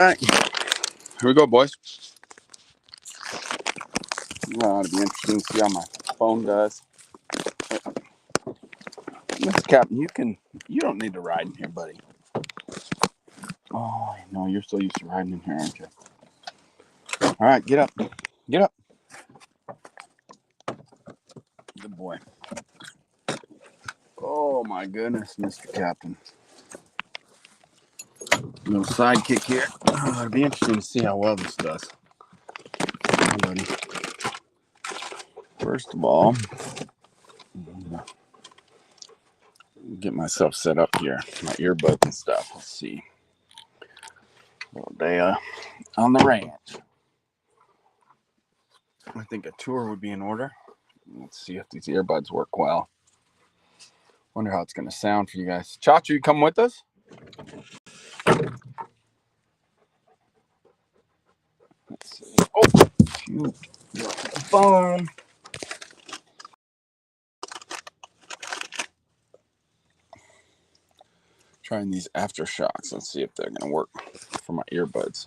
All right, here we go, boys. Well, it'll be interesting to see how my phone does. Mr. Captain, you don't need to ride in here, buddy. Oh, no, you're so used to riding in here, aren't you? All right, get up. Get up. Good boy. Oh, my goodness, Mr. Captain. Little sidekick here. Oh, it'll be interesting to see how well this does. Come on, buddy. First of all, get myself set up here. My earbuds and stuff. Let's see. Little day on the ranch. I think a tour would be in order. Let's see if these earbuds work well. Wonder how it's going to sound for you guys. Chacho, you come with us? Let's see. Oh, shoot. Phone. Trying these aftershocks. Let's see if they're going to work for my earbuds.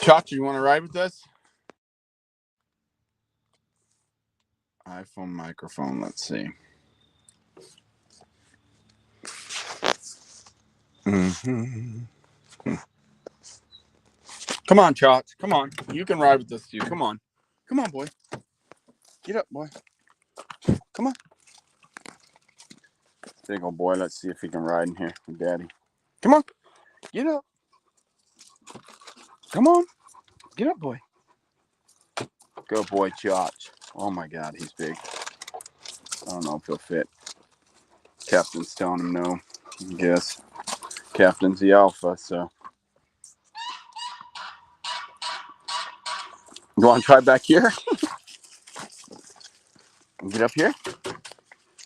Chacho, you want to ride with us? iPhone microphone. Let's see. Come on, Chotch. Come on. You can ride with us too. Come on. Come on, boy. Get up, boy. Come on. Big old boy. Let's see if he can ride in here with Daddy. Come on. Get up. Come on. Get up, boy. Go, boy, Chotch. Oh, my God. He's big. I don't know if he'll fit. Captain's telling him no. I guess. Captain's the alpha, so. You want to try back here? Get up here?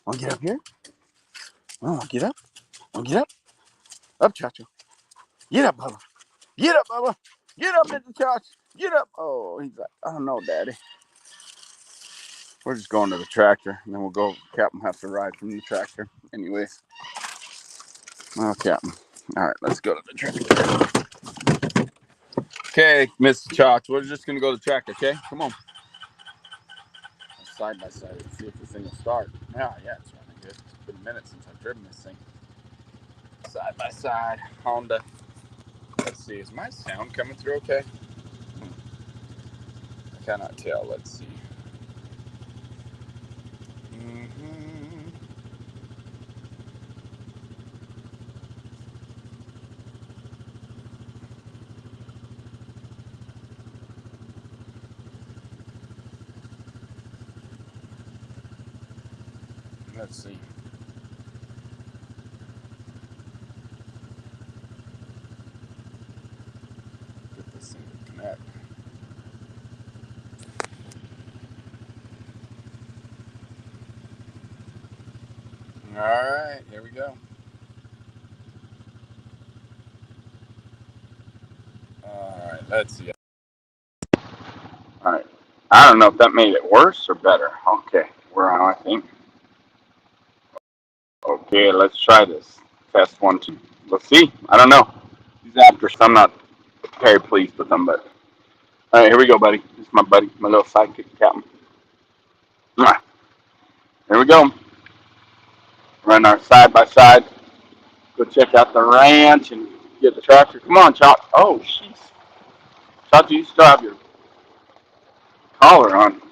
Want to get up here? Oh, get up. Oh, get up. Up, Chacho. Get up, Bubba. Get up, Bubba. Get up, Mr. Chotch. Get up. Oh, he's like, I don't know, Daddy. We're just going to the tractor, and then we'll go. Captain have to ride from the tractor. Anyways. Oh, Captain. All right, let's go to the tractor. Okay, Mr. Chotch, we're just going to go to the tractor, okay? Come on. Side by side and see if this thing will start. Yeah, it's running good. It's been a minute since I've driven this thing. Side by side, Honda. Let's see, is my sound coming through okay? I cannot tell. Let's see. Let's see. Get this thing to connect. All right, here we go. All right, let's see. All right. I don't know if that made it worse or better. Okay, we're on, I think. Okay, let's try this. Test 1, 2. Let's see. I don't know. These after, I'm not very pleased with them, but all right, here we go, buddy. This is my buddy, my little sidekick, Captain. All right, here we go. Run our side by side. Go check out the ranch and get the tractor. Come on, Chop. Oh, jeez. Chop, you still have your collar on.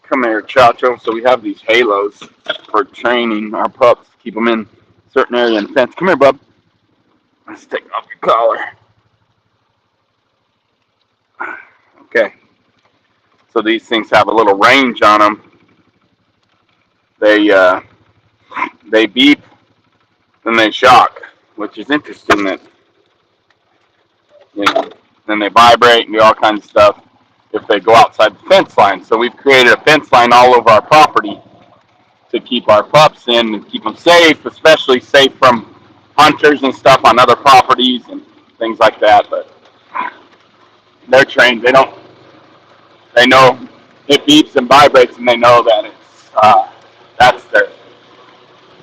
Come here, Chacho. So we have these halos for training our pups. Keep them in a certain area in the fence. Come here, bub. Let's take off your collar. Okay. So these things have a little range on them. They beep, then they shock, which is interesting. That then they vibrate and do all kinds of stuff if they go outside the fence line. So we've created a fence line all over our property to keep our pups in and keep them safe, especially safe from hunters and stuff on other properties and things like that. But they're trained. They know it beeps and vibrates, and they know that that's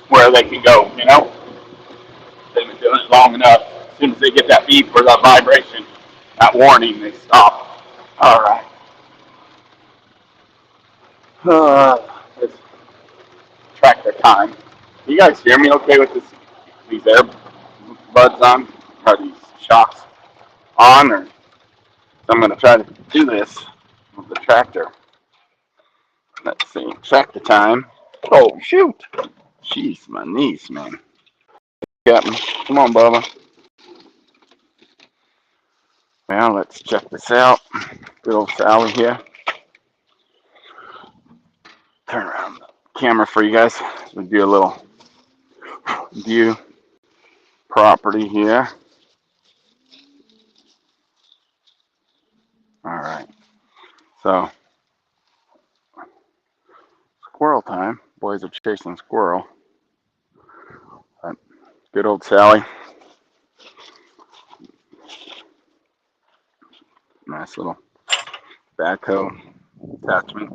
where they can go. doing it long enough. As soon as they get that beep or that vibration, that warning, they stop. All right. It's tractor time. You guys hear me okay with this? These earbuds on? Are these shocks on? Or I'm going to try to do this with the tractor. Let's see. Tractor time. Oh, shoot. Jeez, my knees, man. Got me. Come on, Bubba. Well, let's check this out. Good old Sally here. Turn around the camera for you guys. We'll do a little view property here. All right. So, squirrel time. Boys are chasing squirrel. But good old Sally. Nice little backhoe attachment.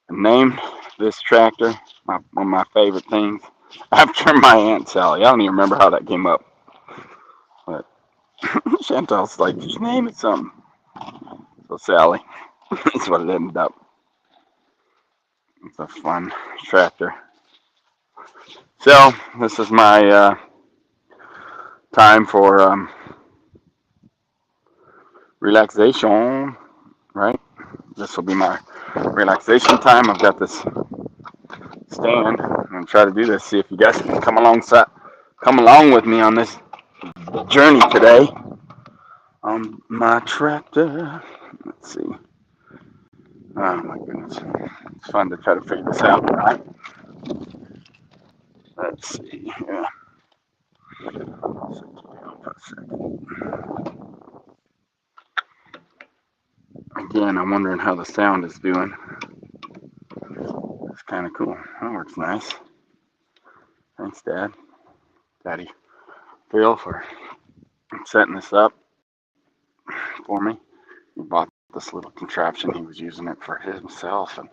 And named this tractor one of my favorite things after my Aunt Sally. I don't even remember how that came up. But Chantal's like, just name it something. So Sally. That's what it ended up. It's a fun tractor. So this is my time for relaxation, right? This will be my relaxation time. I've got this stand. I'm gonna try to do this. See if you guys can come along with me on this journey today on my tractor. Let's see. Oh my goodness, it's fun to try to figure this out, right? Let's see. Yeah. Again, I'm wondering how the sound is doing. It's kind of cool. That works nice. Thanks, Dad. Daddy Phil for setting this up for me. He bought this little contraption. He was using it for himself, and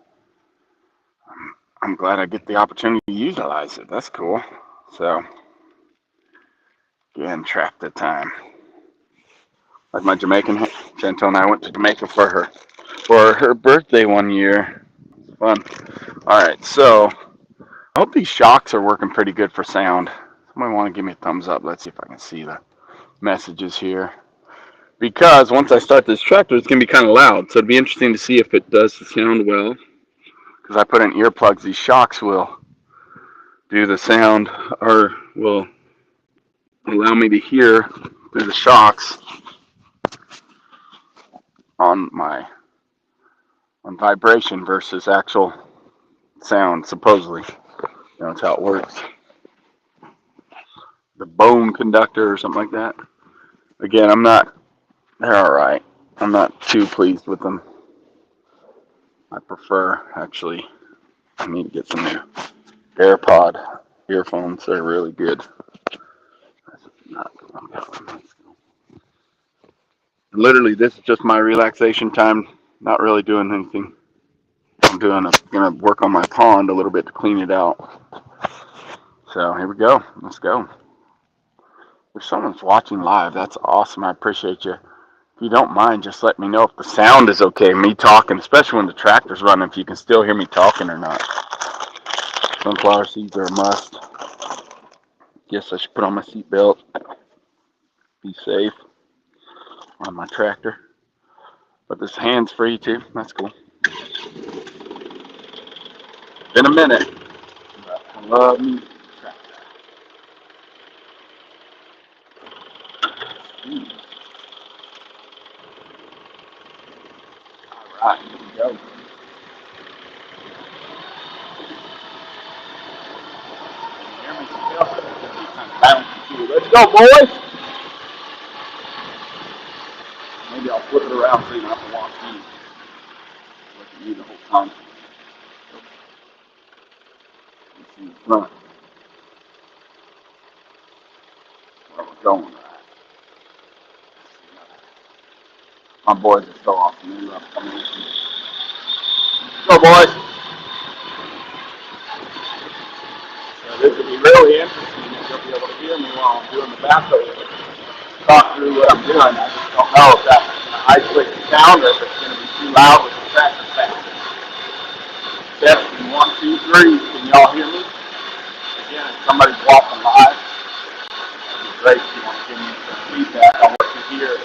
I'm glad I get the opportunity to utilize it. That's cool. So, again, tractor time. Like my Jamaican, Chantal and I went to Jamaica for her birthday one year. Fun. All right, so I hope these shocks are working pretty good for sound. Somebody want to give me a thumbs up. Let's see if I can see the messages here. Because once I start this tractor, it's going to be kind of loud. So it'd be interesting to see if it does sound well. Because I put in earplugs, these shocks will do the sound, or will allow me to hear through the shocks on vibration versus actual sound, supposedly. That's how it works. The bone conductor or something like that. Again, they're alright. I'm not too pleased with them. I prefer, actually, I need to get some new AirPod earphones. They're really good. Literally, this is just my relaxation time. Not really doing anything. I'm gonna work on my pond a little bit to clean it out. So here we go. Let's go. If someone's watching live, that's awesome. I appreciate you. If you don't mind, just let me know if the sound is okay. Me talking, especially when the tractor's running, if you can still hear me talking or not. Sunflower seeds are a must. Yes, I should put on my seatbelt. Be safe on my tractor. But this hand's free too. That's cool. Been a minute. But I love me tractor. Alright, here we go. Let's go, boys! Maybe I'll flip it around so you don't have to watch me. Look at me the whole time. Let's see the front. Where we're going. My boys are so awesome. They love coming with me. Go, boys! So this will be really interesting backhoe talk through what I'm doing. I just don't know if that's going to isolate the sound or if it's going to be too loud with the tractor sound. Testing 1, 2, 3. Can y'all hear me? Again, if somebody's walking live, it'd be great if you want to give me some feedback on what you hear.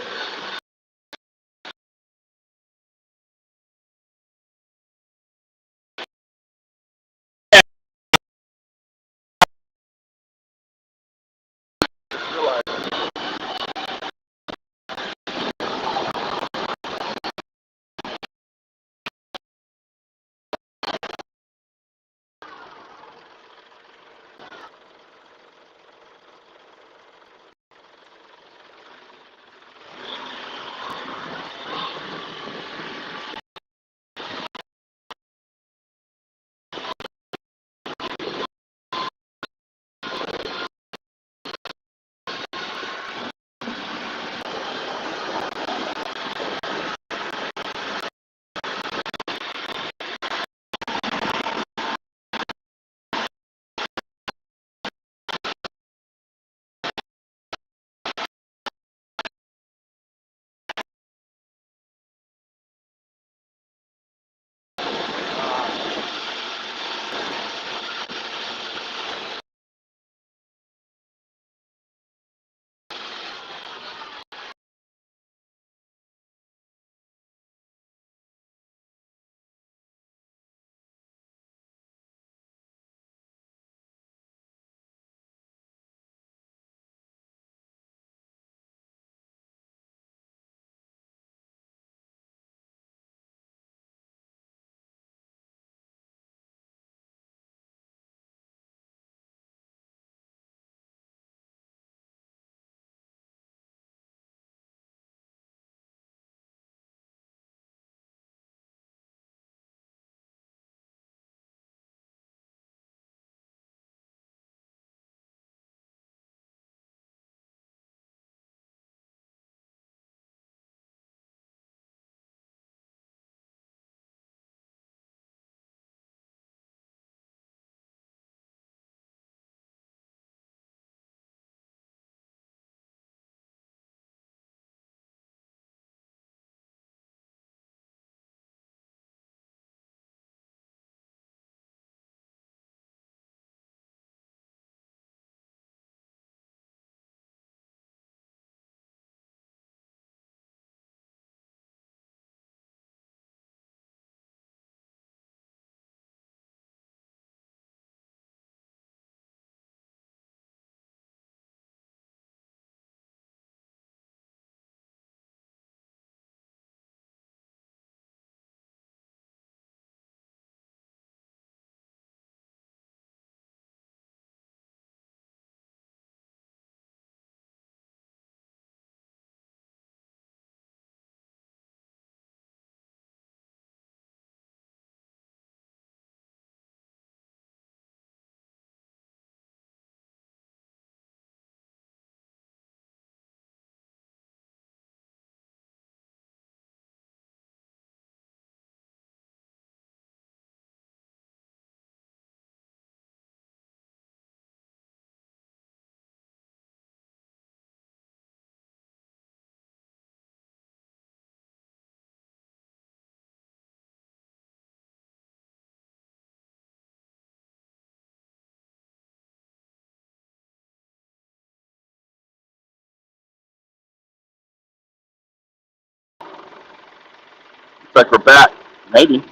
Looks like we're back. Maybe.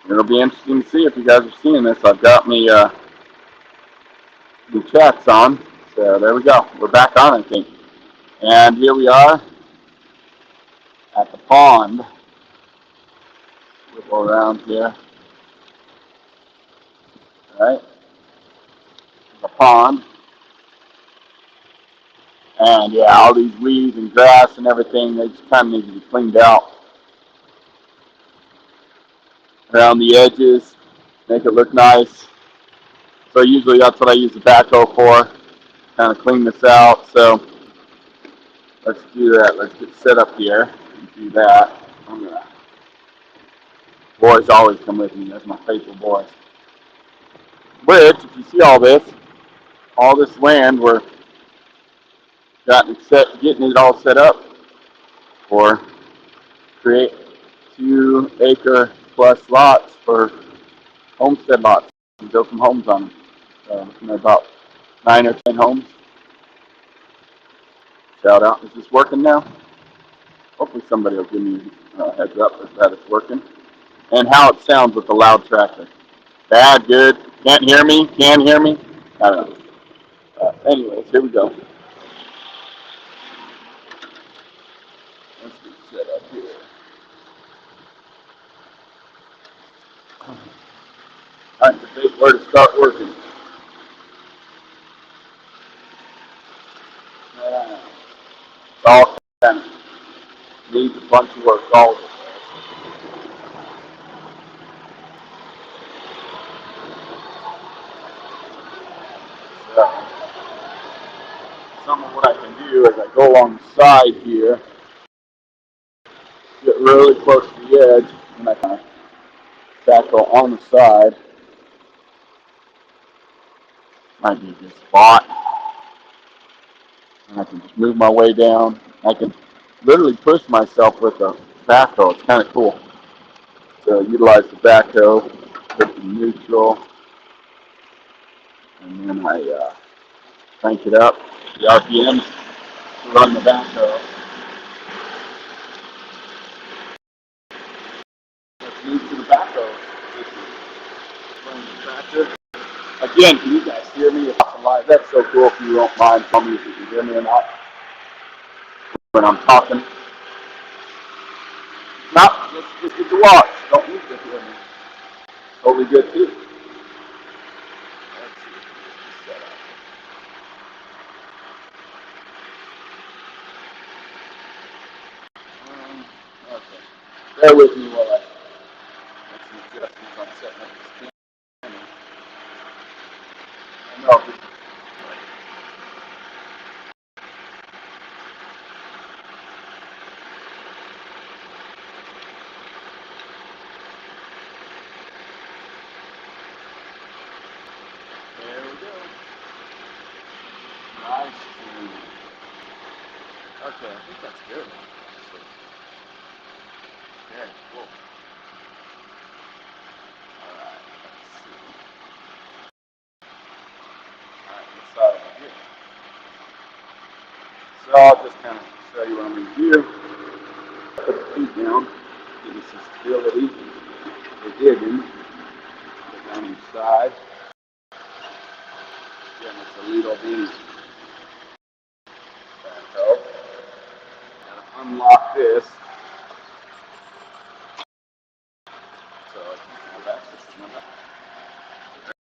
It'll be interesting to see if you guys are seeing this. I've got me the chats on. So there we go. We're back on, I think. And here we are at the pond. We'll go around here. All right. The pond. And yeah, all these weeds and grass and everything, they just kind of need to be cleaned out around the edges, make it look nice. So usually that's what I use the backhoe for, kind of clean this out. So let's do that. Let's get set up here and do that. Boys always come with me. That's my faithful boys. Which, if you see all this, all this land, we're getting it all set up for create 2 acre plus lots for homestead lots and build some homes on them. About 9 or 10 homes. Shout out. Is this working now? Hopefully somebody will give me a heads up that it's working. And how it sounds with the loud tractor. Bad, good. Can't hear me? Can hear me? I don't know. Anyways, here we go. Let's get set up here. Time to debate where to start working. It's all kind of needs a bunch of work, all of it. Some of what I can do is I go along the side here, get really close to the edge, and I kind of tackle on the side. Might be a good spot. And I can just move my way down. I can literally push myself with a backhoe. It's kind of cool to utilize the backhoe, put it in neutral, and then I crank it up. The RPMs to run the backhoe. Let's move to the backhoe. Running the tractor. Again, can you guys hear me? If I'm live, that's so cool. If you don't mind, tell me if you can hear me or not when I'm talking. Not just get the watch. Don't need to hear me. Totally good too. Okay. Bear with me while I make some adjustments on setting up this camera. I know. There we go. Nice. Okay, I think that's good. Okay, cool. Alright, let's see. Alright, this side over here. So I'll just kind of show you what I'm going to do. Put the feet down, give me some stability. We're digging. Put down each side. Again, it's a little beam. So, gotta unlock this. So I can have access to that.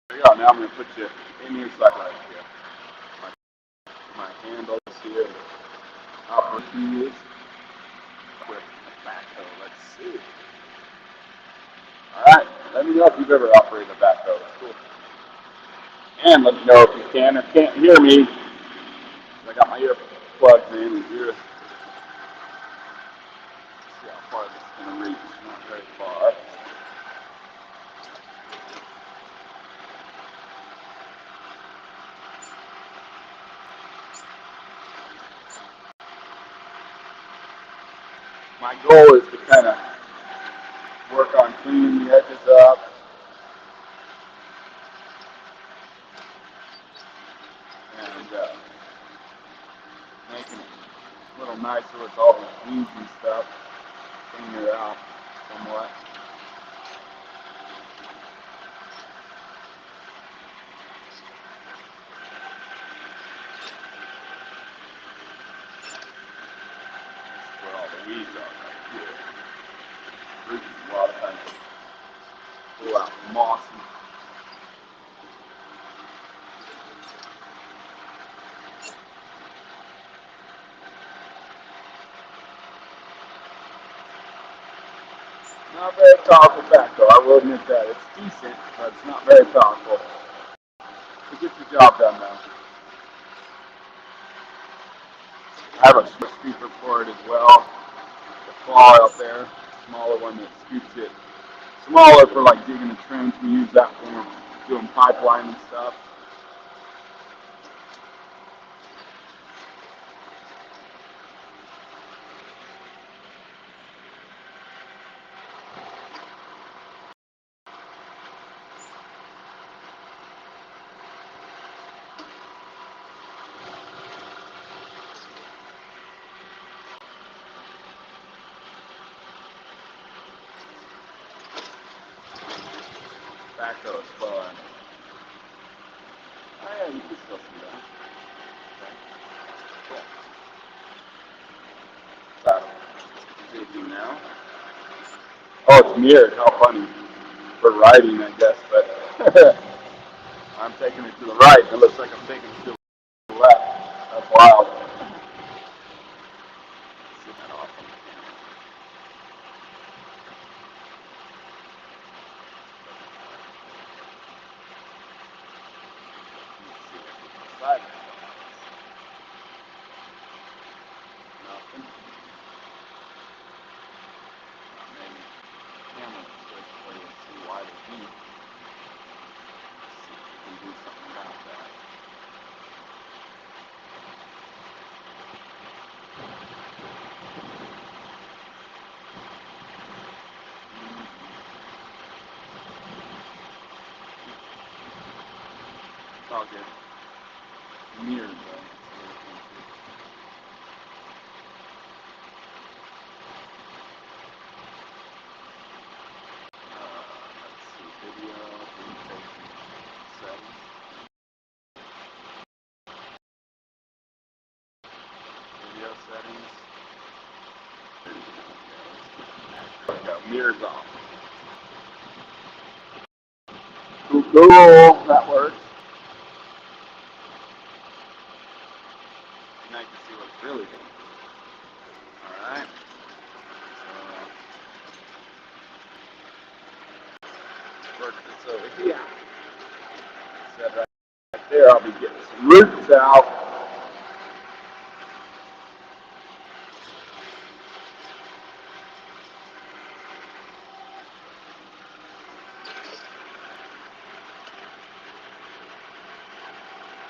There you go. Now I'm going to put you in your side right here. My handles here. Upper keys. With the backhoe. Let's see. Alright. Let me know if you've ever operated a backhoe. It's cool. And let me know if you can or can't hear me. I got my ear plugged in and here. See how far this is going to reach. Not very far. My goal is to kind of work on cleaning the edges up. And making it a little nicer with all the weeds and stuff. Clean it out somewhat. Where all the weeds are right here. Roots a lot of times pull out moss and not very powerful backhoe, I will admit that. It's decent, but it's not very powerful. It gets the job done though. I have a scooper for it as well. The claw out there, smaller one that scoops it. Smaller for like digging a trench. We use that for doing pipeline and stuff. tobacco is fun. Oh yeah, you can still see that. Okay. Cool. Stop. Taking now. Oh, it's mirrored. How funny. For riding, I guess, but I'm taking it to the right. It looks like I'm taking it to the left. That's wild. See that off on the camera. Let's see if we can slide it. Nothing. Maybe the camera will switch for you to see why the heat. Let's see if we can do something about that. It's all good. Mirrored though. Let's see, video, presentation, settings, video settings. There we go, mirrors off. Cool, cool, that works. Now you can see what it's really doing. Alright. So, work this over here. Set right there, I'll be getting some roots out.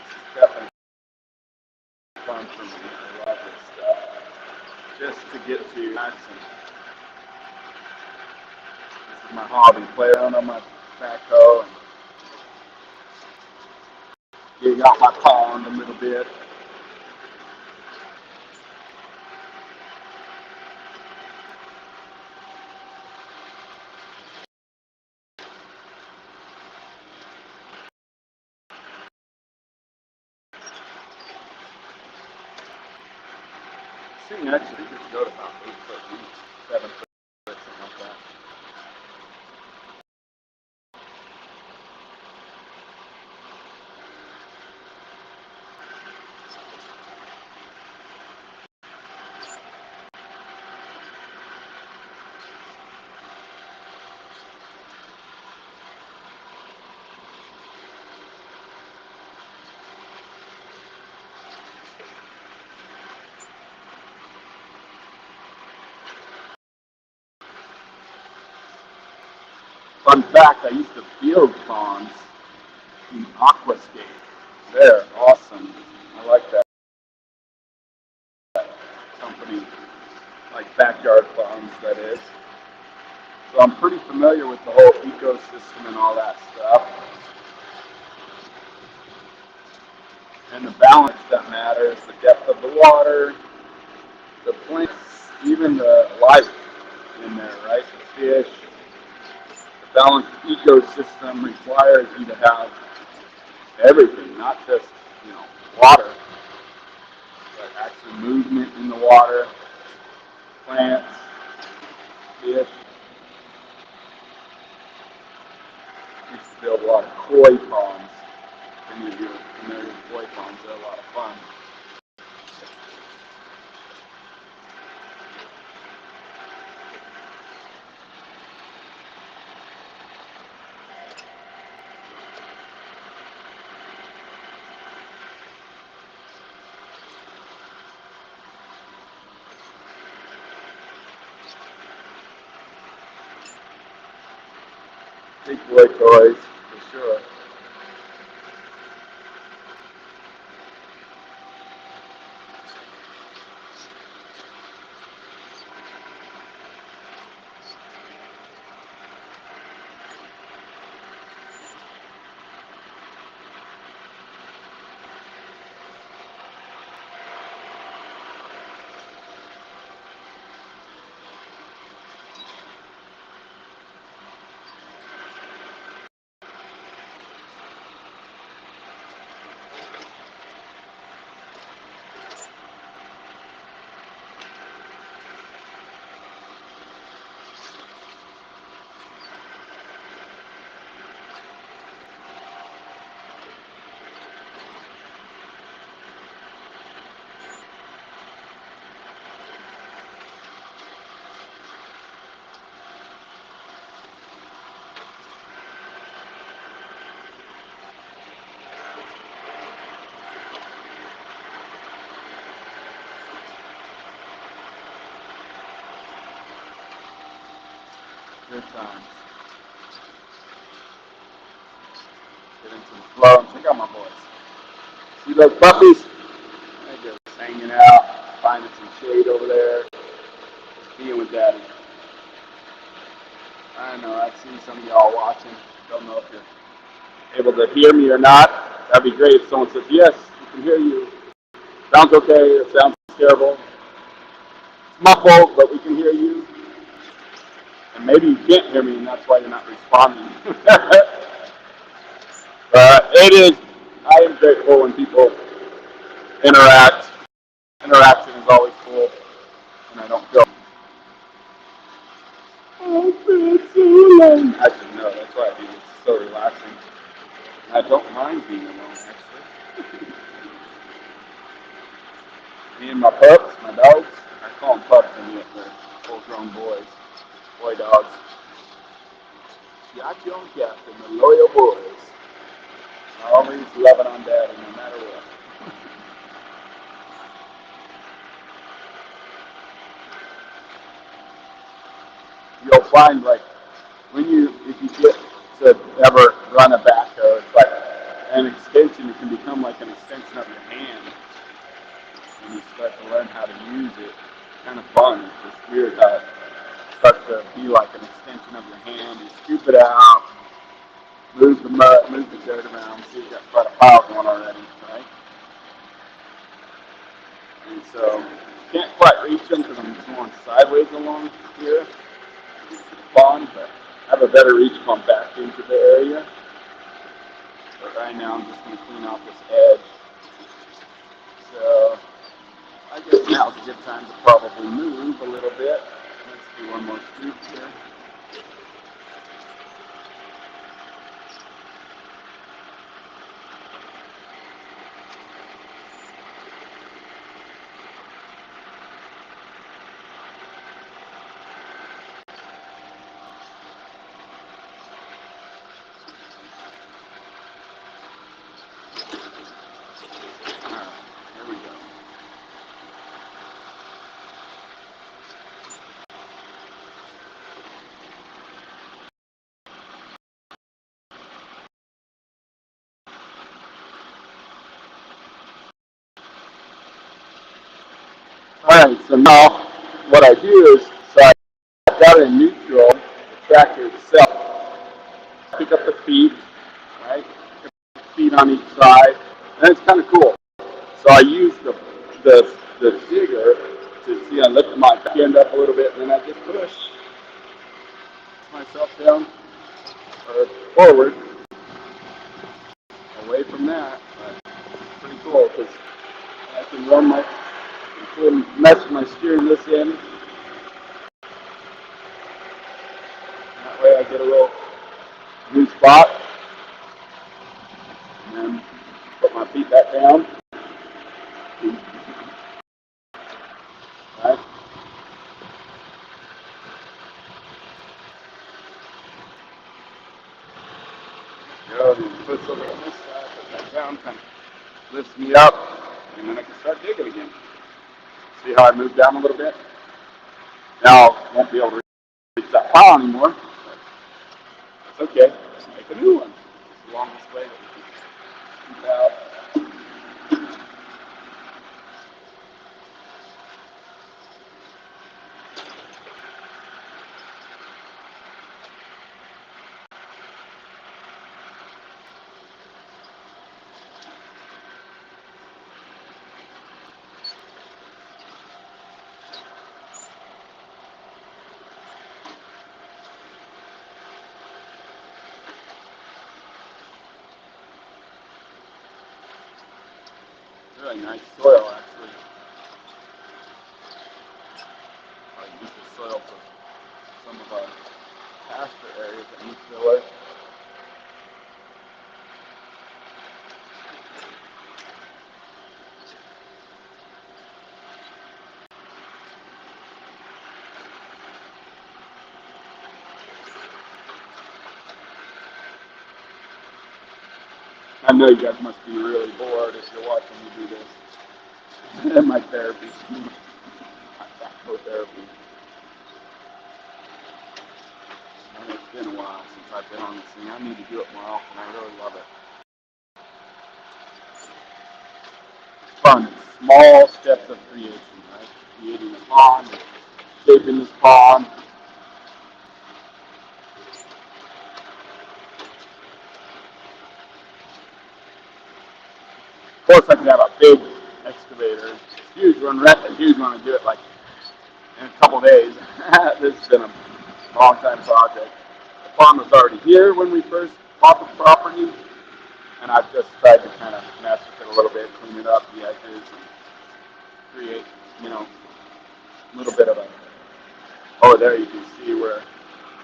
This is definitely fun for me. I love this stuff. Just to get to action. This is my hobby. Play around on my backhoe and dig out my pond a little bit. This thing actually just go to about 8 foot deep, 7 foot, something like that. Fun fact, I used to build ponds in Aquascape. They're awesome. I like that company, like backyard ponds, that is. So I'm pretty familiar with the whole ecosystem and all that stuff. And the balance that matters, the depth of the water, the plants, even the life in there, right? The fish. The balanced ecosystem requires you to have everything, not just, water, but actually movement in the water, plants, fish. I used to build a lot of koi ponds. Any of you are familiar with koi ponds, they're a lot of fun. Big boy toys, for sure. Good times. Getting some flow. Check out my boys. See those puppies? They're just hanging out, finding some shade over there, just being with daddy. I know, I see some of y'all watching. Don't know if you're able to hear me or not. That'd be great if someone says, yes, we can hear you. Sounds okay, it sounds terrible. It's muffled, but we can hear you. And maybe you can't hear me, and that's why you're not responding. It is, I am grateful when people interact. Interaction is always cool, and I don't feel, oh, it's so alone. Actually, no, that's why I do. It's so relaxing. I don't mind being alone, actually. Me and my pups, my dogs, I call them pups, and yet they're full-grown boys, boy dogs. Got your own captain, the loyal boys. Always loving on daddy, no matter what. You'll find, like, if you get to ever run a backhoe, it's like an extension. It can become like an extension of your hand when you start to learn how to use it. It's kind of fun. It's just weird how it starts to be like an extension of your hand. You scoop it out, move the mud, move the dirt around. See, you've got quite a pile going already, right? And so, can't quite reach them because I'm going sideways along here, the pond, but I have a better reach going back into the area. But right now I'm just going to clean off this edge. So, I guess now's a good time to probably move a little bit. Let's do one more scoop here. Alright, here we go. Alright, so now what I do is, so I got it in neutral, the tractor itself. Pick up the feet, right? Feet on each side, and it's kind of cool. So I use the digger to see I lift my back end up a little bit, and then I just push myself down or forward away from that. But it's pretty cool because I can run my mesh my steering this in. That way I get a little new spot, and then put my feet back down. Right? Go and push over on this side, put that down, kind of lifts me up, and then I can start digging again. See how I move down a little bit? Now I won't be able to reach that pile anymore, but it's okay. Just make a new one. It's along this way that we can scoop out. Really nice soil, actually. I use the soil for some of our pasture areas that need filler. I know you guys must be really bored if you're watching me do this. My therapy, my backhoe therapy. I've been on this thing. I need to do it more often. I really love it. It's fun. It's small steps of creation, right? Creating a pond, shaping this pond. Of course, I could have a big excavator, huge one, rent a huge one, and do it like in a couple days. This has been a long time project. The pond was already here when we first bought the property, and I've just tried to kind of mess with it a little bit, clean it up, the edges, and create, a little bit of a. Oh, there you can see where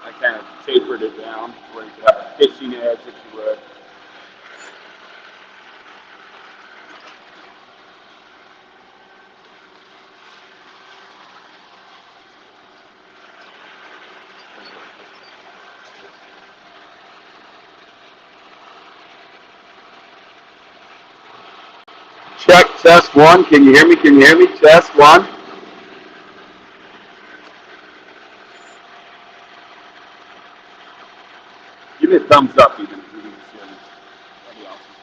I kind of tapered it down, where you could have a pitching edge if you would. Check, test one. Can you hear me? Can you hear me? Test one. Give me a thumbs up even if you can just hear me. That'd be awesome.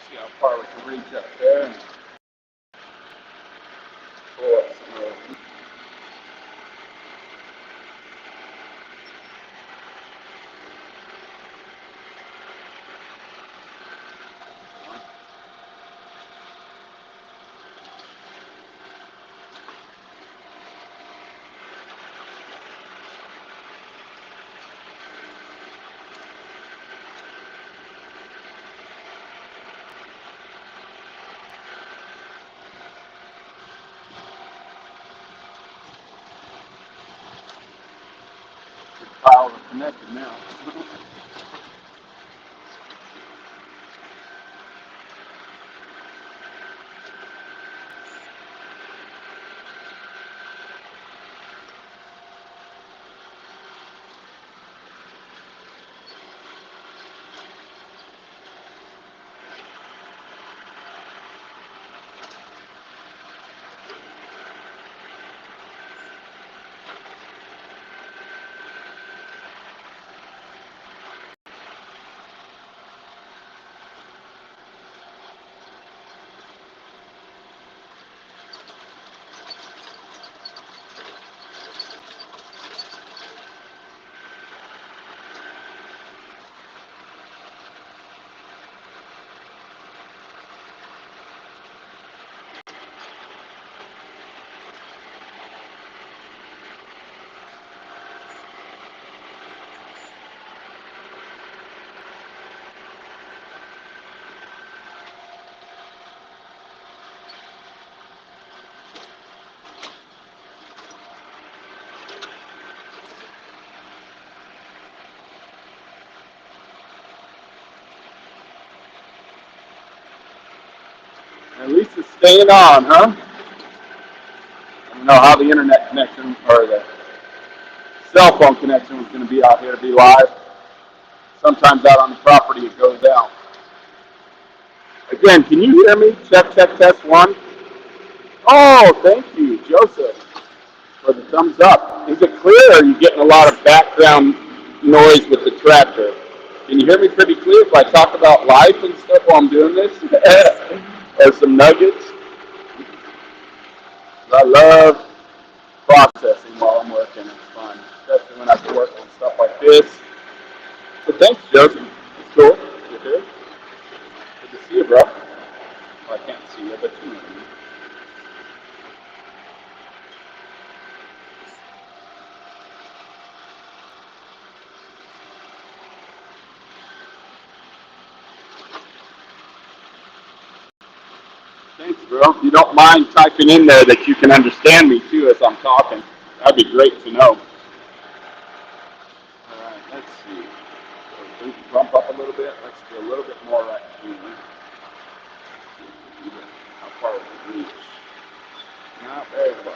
See how far we can reach up there and pull up some of those. Piles are connected now. At least it's staying on, huh? I don't know how the internet connection or the cell phone connection was going to be out here to be live. sometimes out on the property it goes out. Again, can you hear me? Check, check, test one. Oh, thank you, Joseph, for the thumbs up. Is it clear, or are you getting a lot of background noise with the tractor? Can you hear me pretty clear if I talk about life and stuff while I'm doing this? Or some nuggets? I love processing while I'm working. It's fun, especially when I can work on stuff like this. So thanks, Joseph. It's cool. You here? Good to see you, bro. Well, I can't see you, but you know me. Thanks, bro. If you don't mind typing in there that you can understand me, too, as I'm talking, that'd be great to know. All right, let's see. So we can bump up a little bit. Let's do a little bit more right here. How far we can reach. Not very far.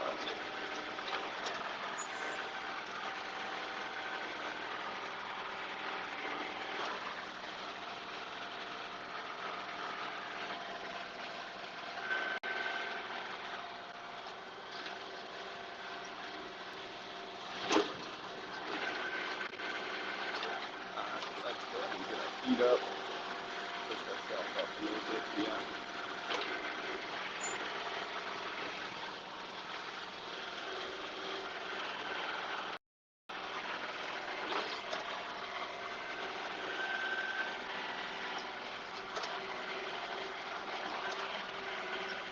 Let's go ahead and get our feet up. Push ourselves up a little bit, yeah.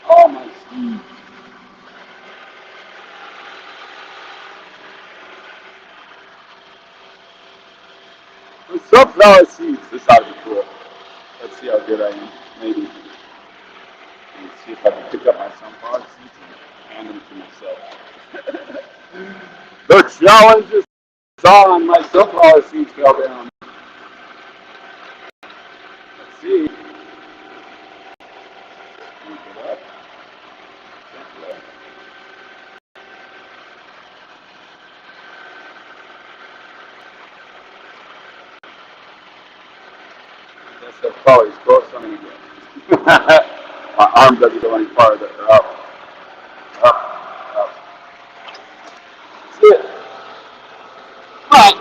Oh, my seeds. The sunflower seeds. This ought to be cool. Let's see how good I am. Maybe. Let's see if I can pick up my sunflower seeds and hand them to myself. The challenge is on. My sunflower seeds fell down. Let's see. Pick it up. Gently. I guess that's probably as close as I'm going to get. My arm doesn't go any farther. Up, up, up. That's it. But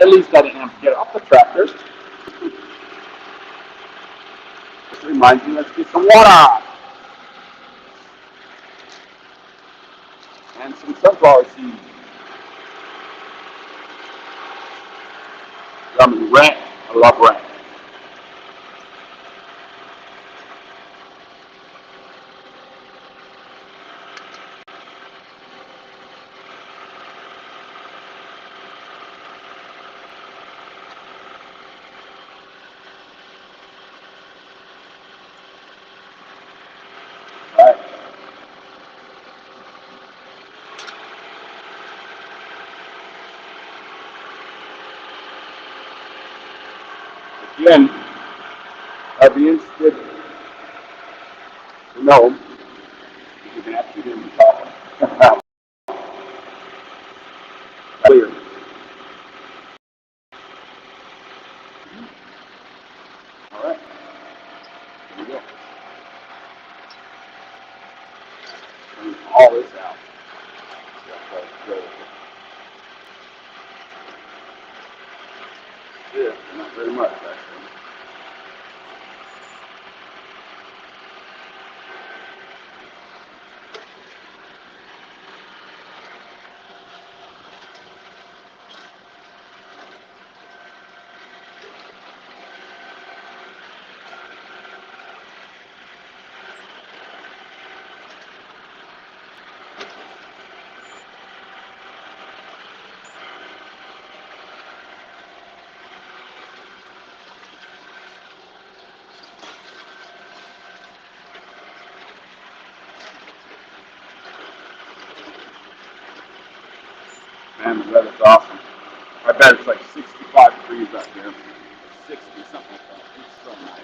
at least I didn't have to get off the tractor. This reminds me, let's get some water. And some sunflower seeds. I'm ranch. I love ranch. Right. Again, I'd be interested to know if you can actually hear me talking. Clear. All right. Here we go. Bring all this out. Yeah, not very much, actually. Man, the weather's awesome. I bet it's like 65 degrees out here. 60, something like that. It's so nice.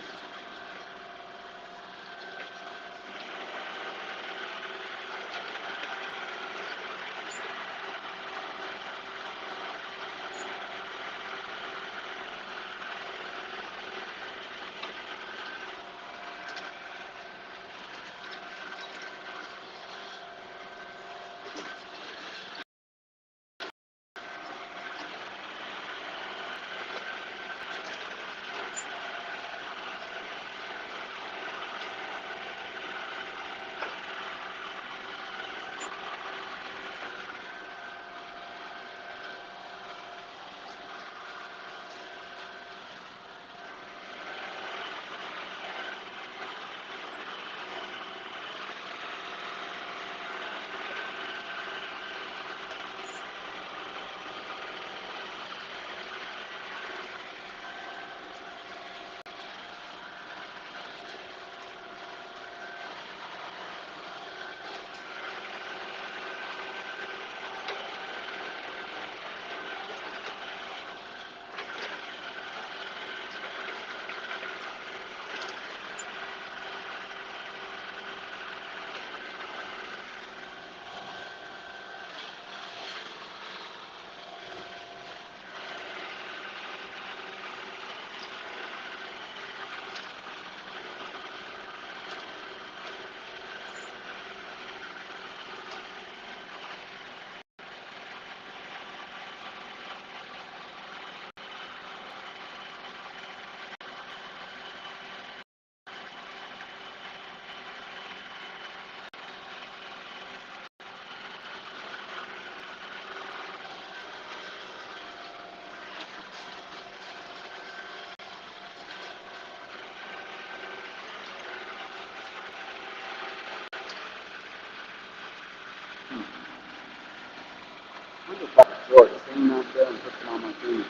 just got to throw a chain out there and put it on my finger.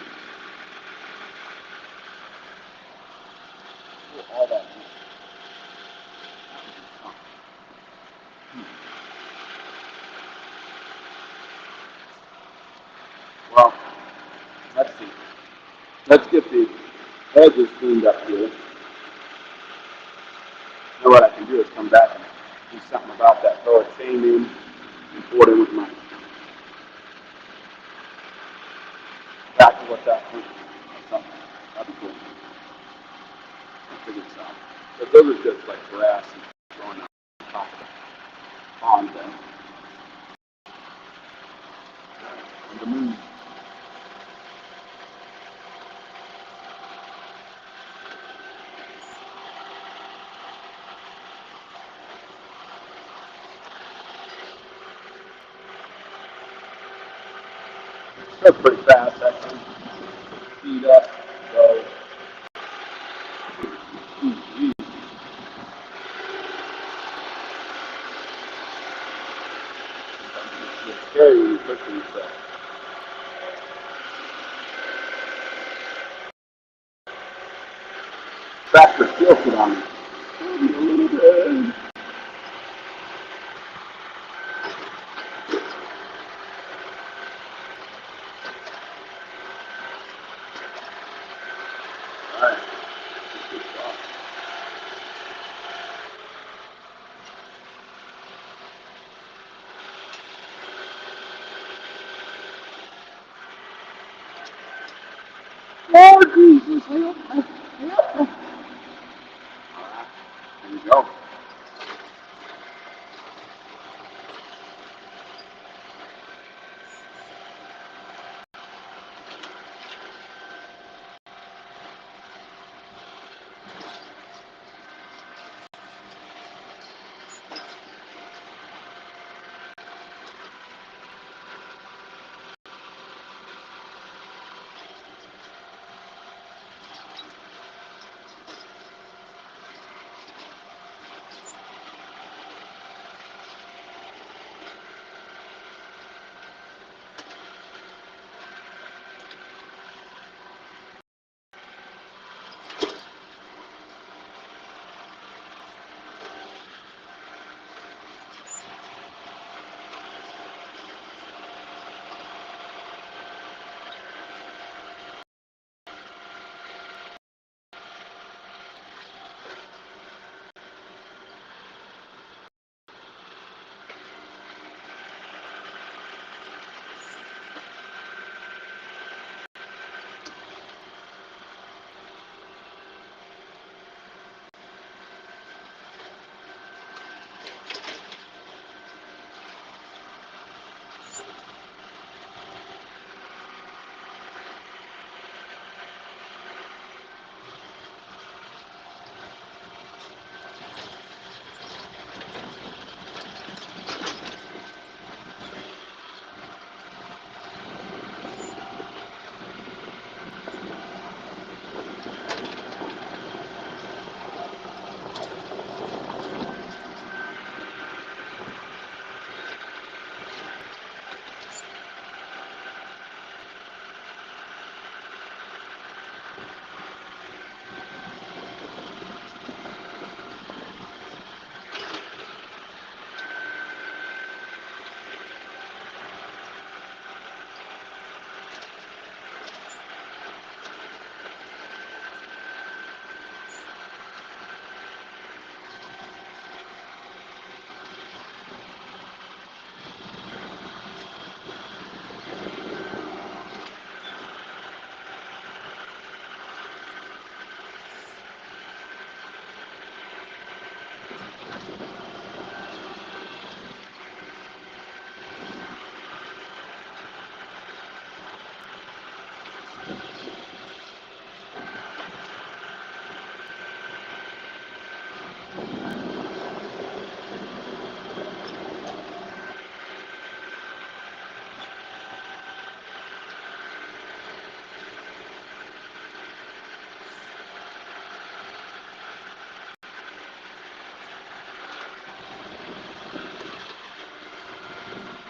All that. Well, let's see. Let's get the edges cleaned up here. Now what I can do is come back and do something about that. Throw a chain in and pull it in with my back to what that point or something. That'd be cool. I figured so. But those are just like grass and growing on top of the pond there. And the moon. That's pretty fast actually. Speed up, go. It's scary when you push yourself. Tractor tilted on me. Alright. Lord Jesus, help me. Help me. Alright. Here we go.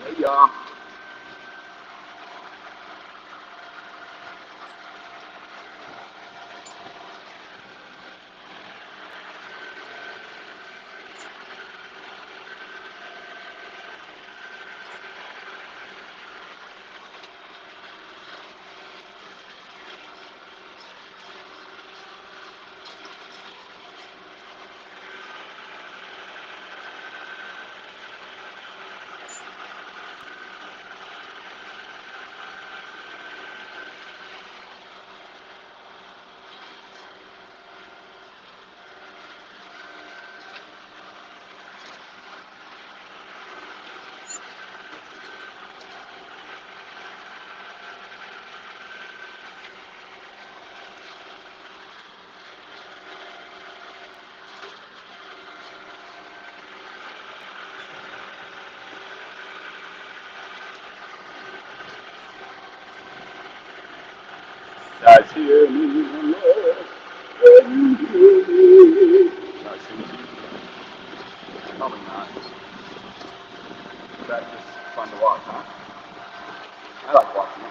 Hey y'all. hear me, Lord, can you hear me? Should I sing to you? Probably not. Is that just fun to watch, huh? I like watching it.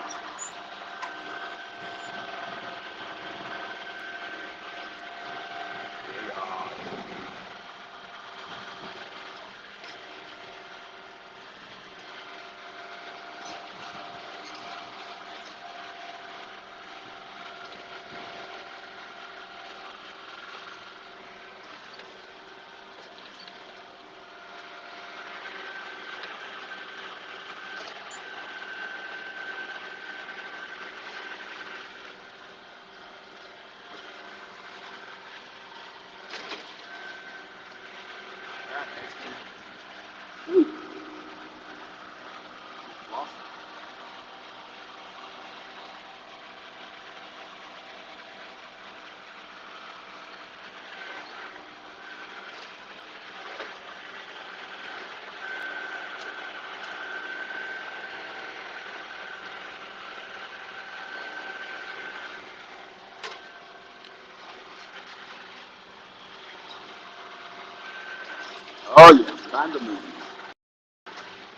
Oh yes, time to move.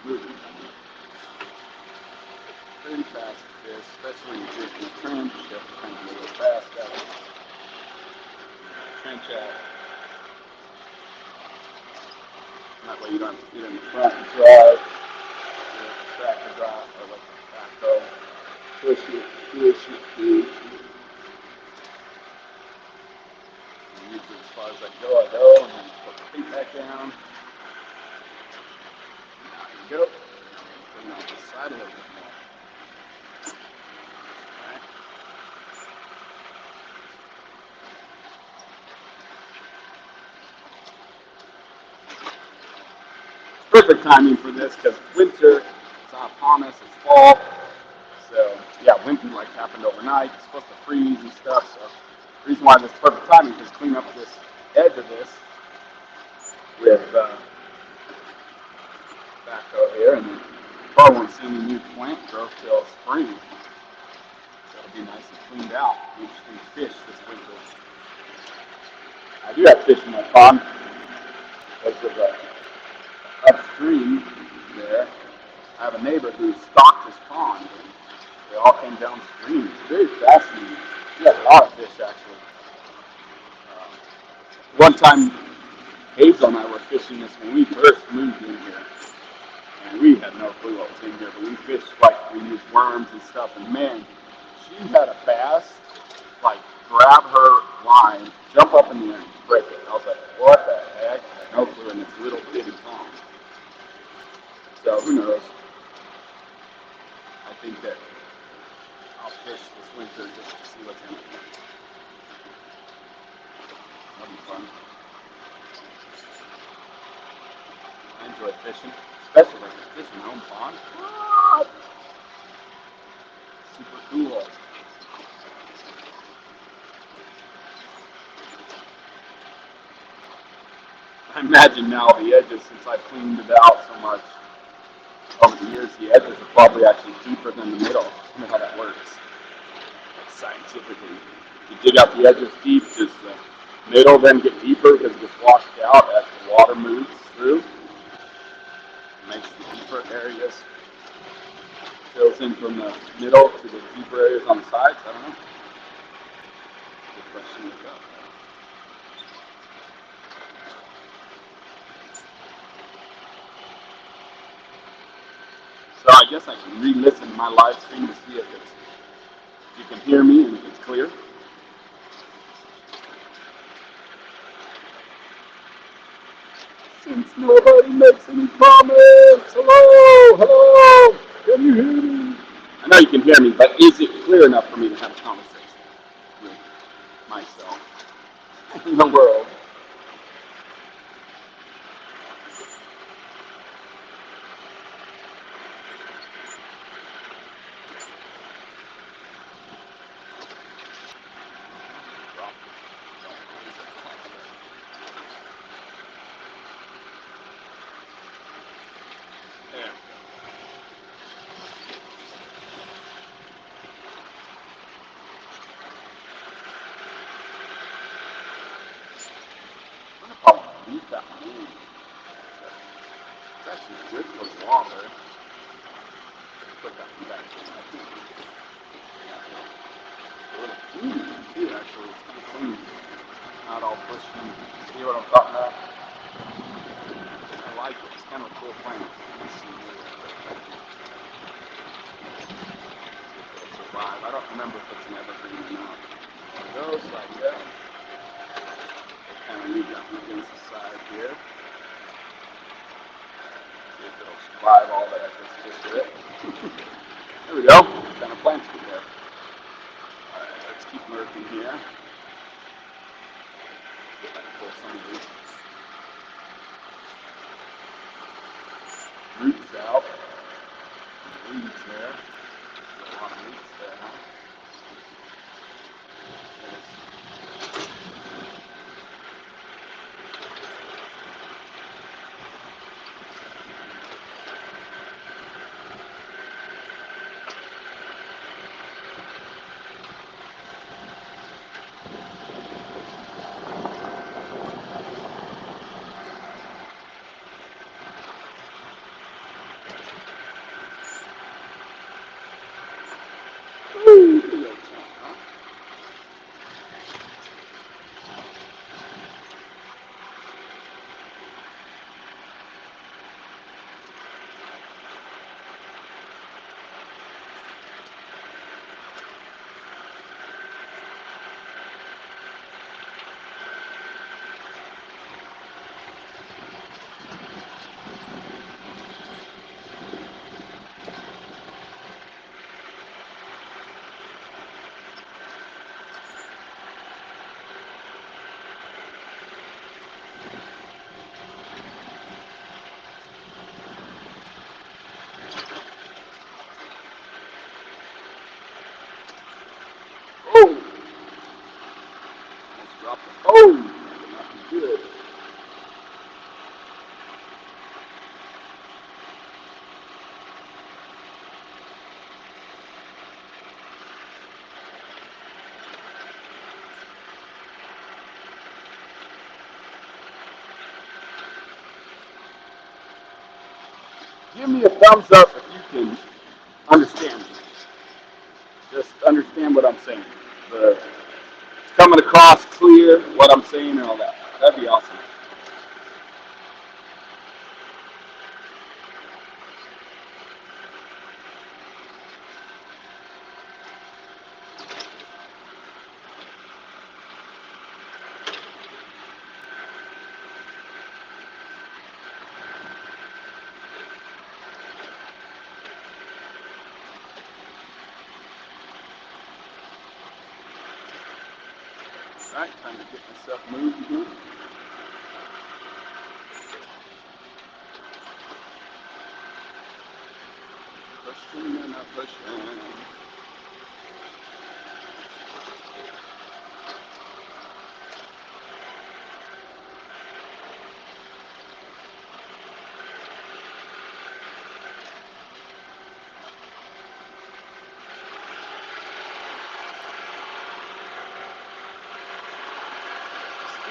Moving. Pretty fast fish, especially if you're in the trench, you have to kind of move real fast out of trench out. That way you don't have to get in the front and drive. Tractor drive or like a backhoe. Push it, push it, push it. And usually as far as I go, and then put the feet back down. There you go. Bring out this side a little bit more. Alright. Perfect timing for this because winter is not upon us, it's fall. So yeah, winter like happened overnight. It's supposed to freeze and stuff. So the reason why this is perfect timing is clean up this edge of this with backhoe here, and then probably won't see any new plant growth till spring. So it'll be nice and cleaned out. Interesting fish this winter. I do have fish in my pond because of upstream there. I have a neighbor who stocked his pond, and they all came downstream. It's very fascinating. We have a lot of fish actually. One time, Hazel and I were fishing this when we first moved in here, and we had no clue what was in here, but we fished like we used worms and stuff, and man, she had a bass like grab her line, jump up in the air, and break it. I was like, what the heck? I had no clue in this little bitty pond. So who knows? I think that I'll fish this winter just to see what's in it. That'll be fun. I enjoy fishing, especially like fishing my own pond. What? Super cool. I imagine now the edges, since I've cleaned it out so much over the years, the edges are probably actually deeper than the middle. I don't know how that works, like scientifically. You dig out the edges deep, does the middle then get deeper because it gets washed out as the water moves through? It makes the deeper areas fills in from the middle to the deeper areas on the sides. I don't know. Good question to look up. So I guess I can re-listen to my live stream to see if you can hear me and if it's clear. Since nobody makes any comments, hello, hello, can you hear me? I know you can hear me, but is it clear enough for me to have a conversation with myself in the world? put that one in. It's actually good for water. Put that one back in. A little clean too, actually. It's kind of clean. Not all bushy. See what I'm talking about? I like it. It's kind of a cool plant. Let's see here. It'll survive. I don't remember if it's an evergreen or not. There it goes, like that. Kind of leave that one against the side here. See if it'll survive all that just to it. There we go. Kind of plants we there. Alright, let's keep working here. Try to pull some of these roots out. Weeds there. A lot of roots there, huh? Oh! Almost dropped the phone. That would not be good. Give me a thumbs up if you can understand me. Just understand what I'm saying. It's coming across clear what I'm saying and all that. That'd be awesome. Alright, time to get myself moved again. Pushing and I'm pushing.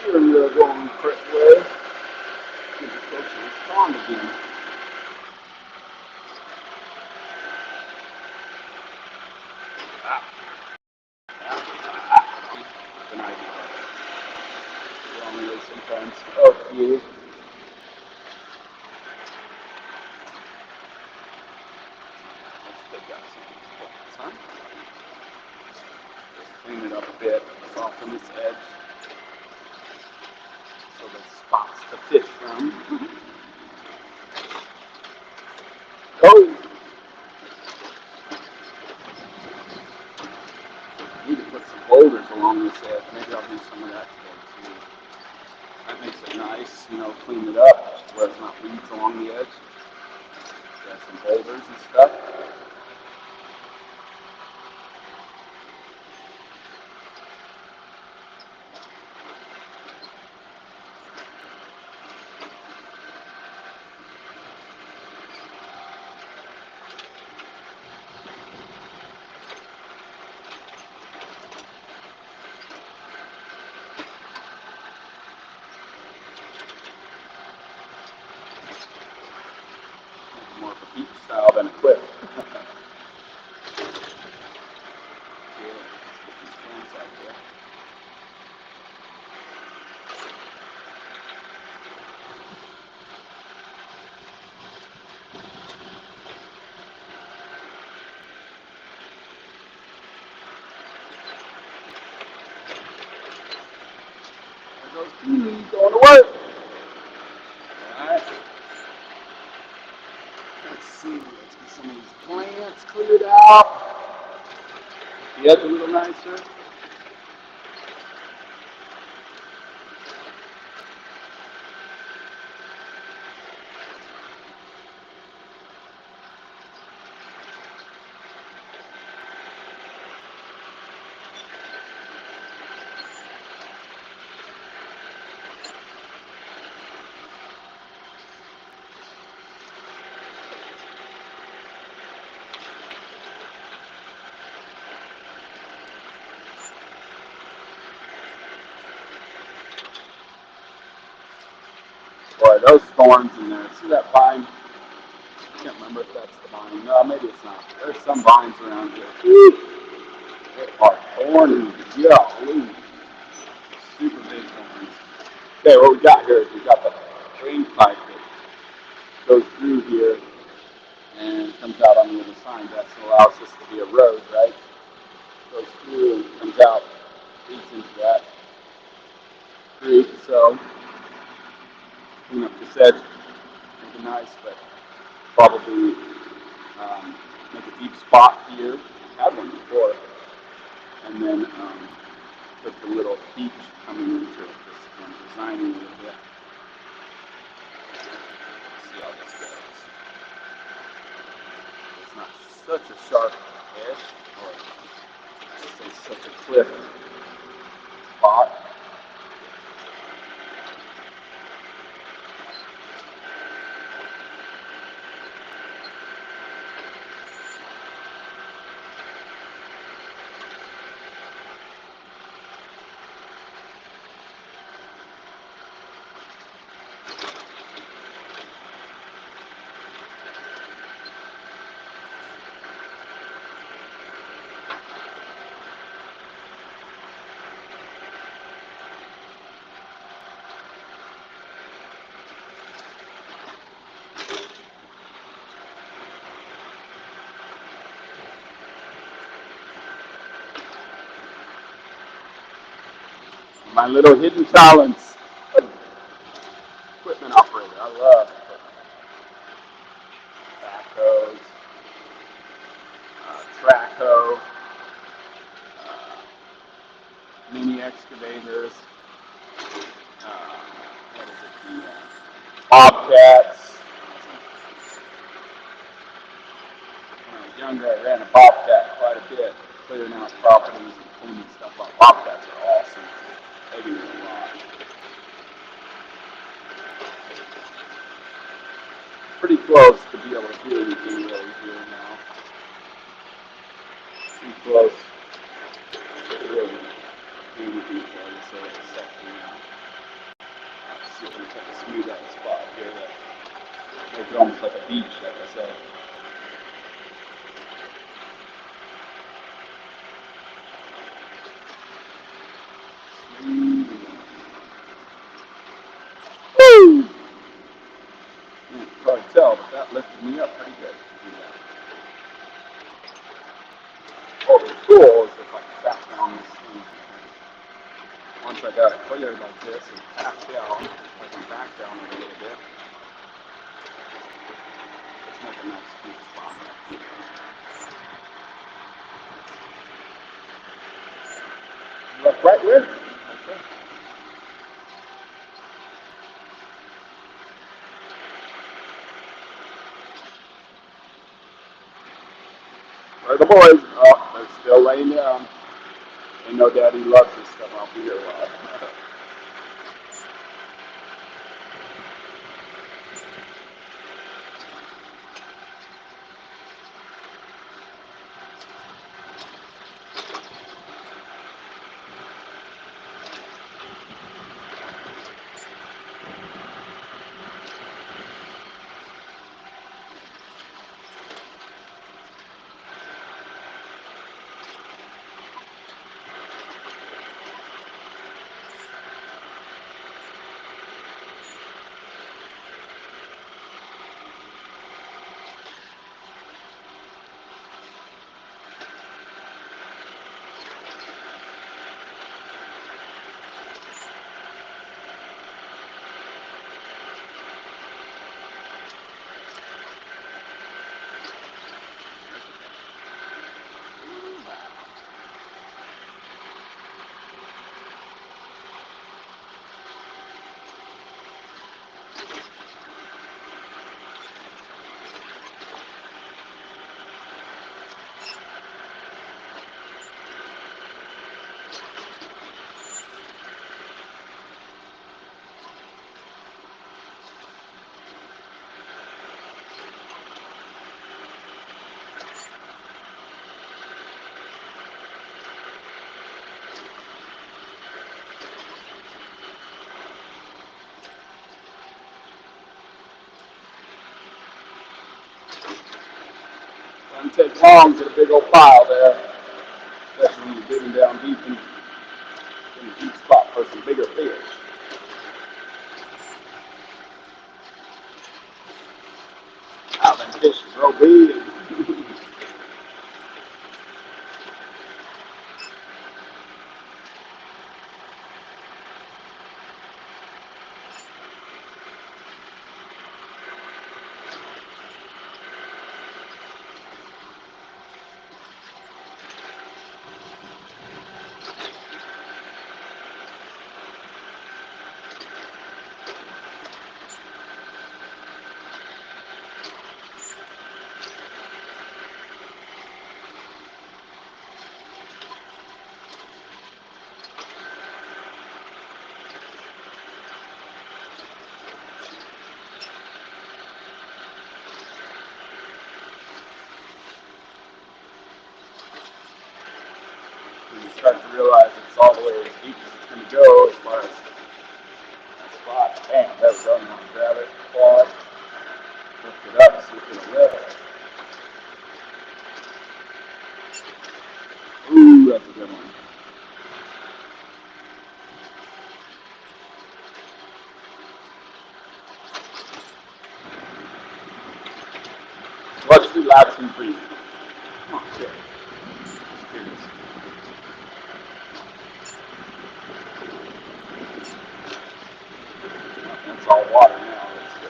Steering wheel going the correct way. Get the closer to the pond again. An idea. Wrong way sometimes. Okay. Let's take out some of these plants, huh? Just clean it up a bit, soften this edge so there's spots to fish from. Oh! I need to put some boulders along this edge. Maybe I'll do some of that today too. That makes it nice, clean it up where it's not weeds along the edge. Got some boulders and stuff. than a cliff. Going to work. Alright. Let's see. Let's get some of these plants cleared out. The edge a little nicer. Boy, those thorns in there. See that vine? I can't remember if that's the vine. No, maybe it's not. There's some vines around here. They are thorny. Golly. Super big thorns. Okay, what we got here is we got the drain pipe that goes through here and comes out on the other side. That allows this to be a road, right? Goes through and comes out, leads into that creek. So, clean up this edge, make it nice, but probably make a deep spot here. Had one before, and then put the little beach coming into it. Just designing a little bit. Let's see how this goes. It's not such a sharp edge, or it's such a cliff spot. My little hidden talents. Equipment operator. I love backhoes, track hoe, mini excavators, what is it, the bobcats. When I was younger, I ran a bobcat quite a bit, clearing out properties and cleaning stuff up. Bobcats are awesome. They do a lot. Pretty close to be able to do anything really here now. Pretty close to really do anything for you. So it's a second now. Let's see if we can smooth out a spot here that makes it almost like a beach, like I said. Woo! You can probably tell, but that lifted me up pretty good. What was cool is if I sat down this thing, once I got it cleared like this and tapped down, I can back down a little bit. Let's make a nice sweet spot. Look right with it. Okay. Where are the boys? Oh, they're still laying down. They know Daddy loves this stuff. I'll be here a while. Doesn't take long to get a big old pile there, especially when you're digging down deep in a deep spot for some bigger fish. Now them fish is real big. You start to realize it's all the way as deep as it's going to go as far as that spot. Bam, there we go. Now grab it, claw it, lift it up, see if it'll lift. Ooh, that's a good one. Let's do laps and breathe. Oh, shit. Here it is. That's all water now. Let's go.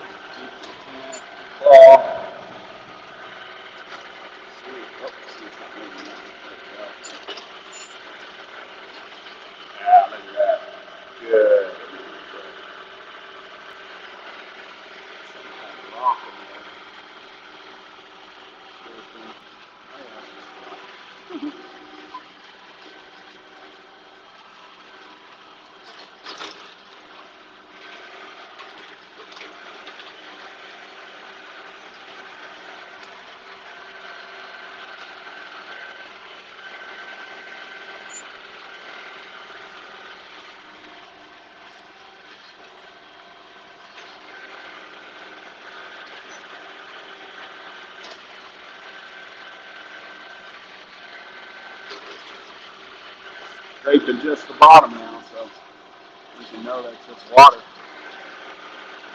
Claw. See, see it's not moving now. There we go. Yeah, look at that. Good. Some kind of rock in there. Scraping just the bottom now, so you can know that's just water.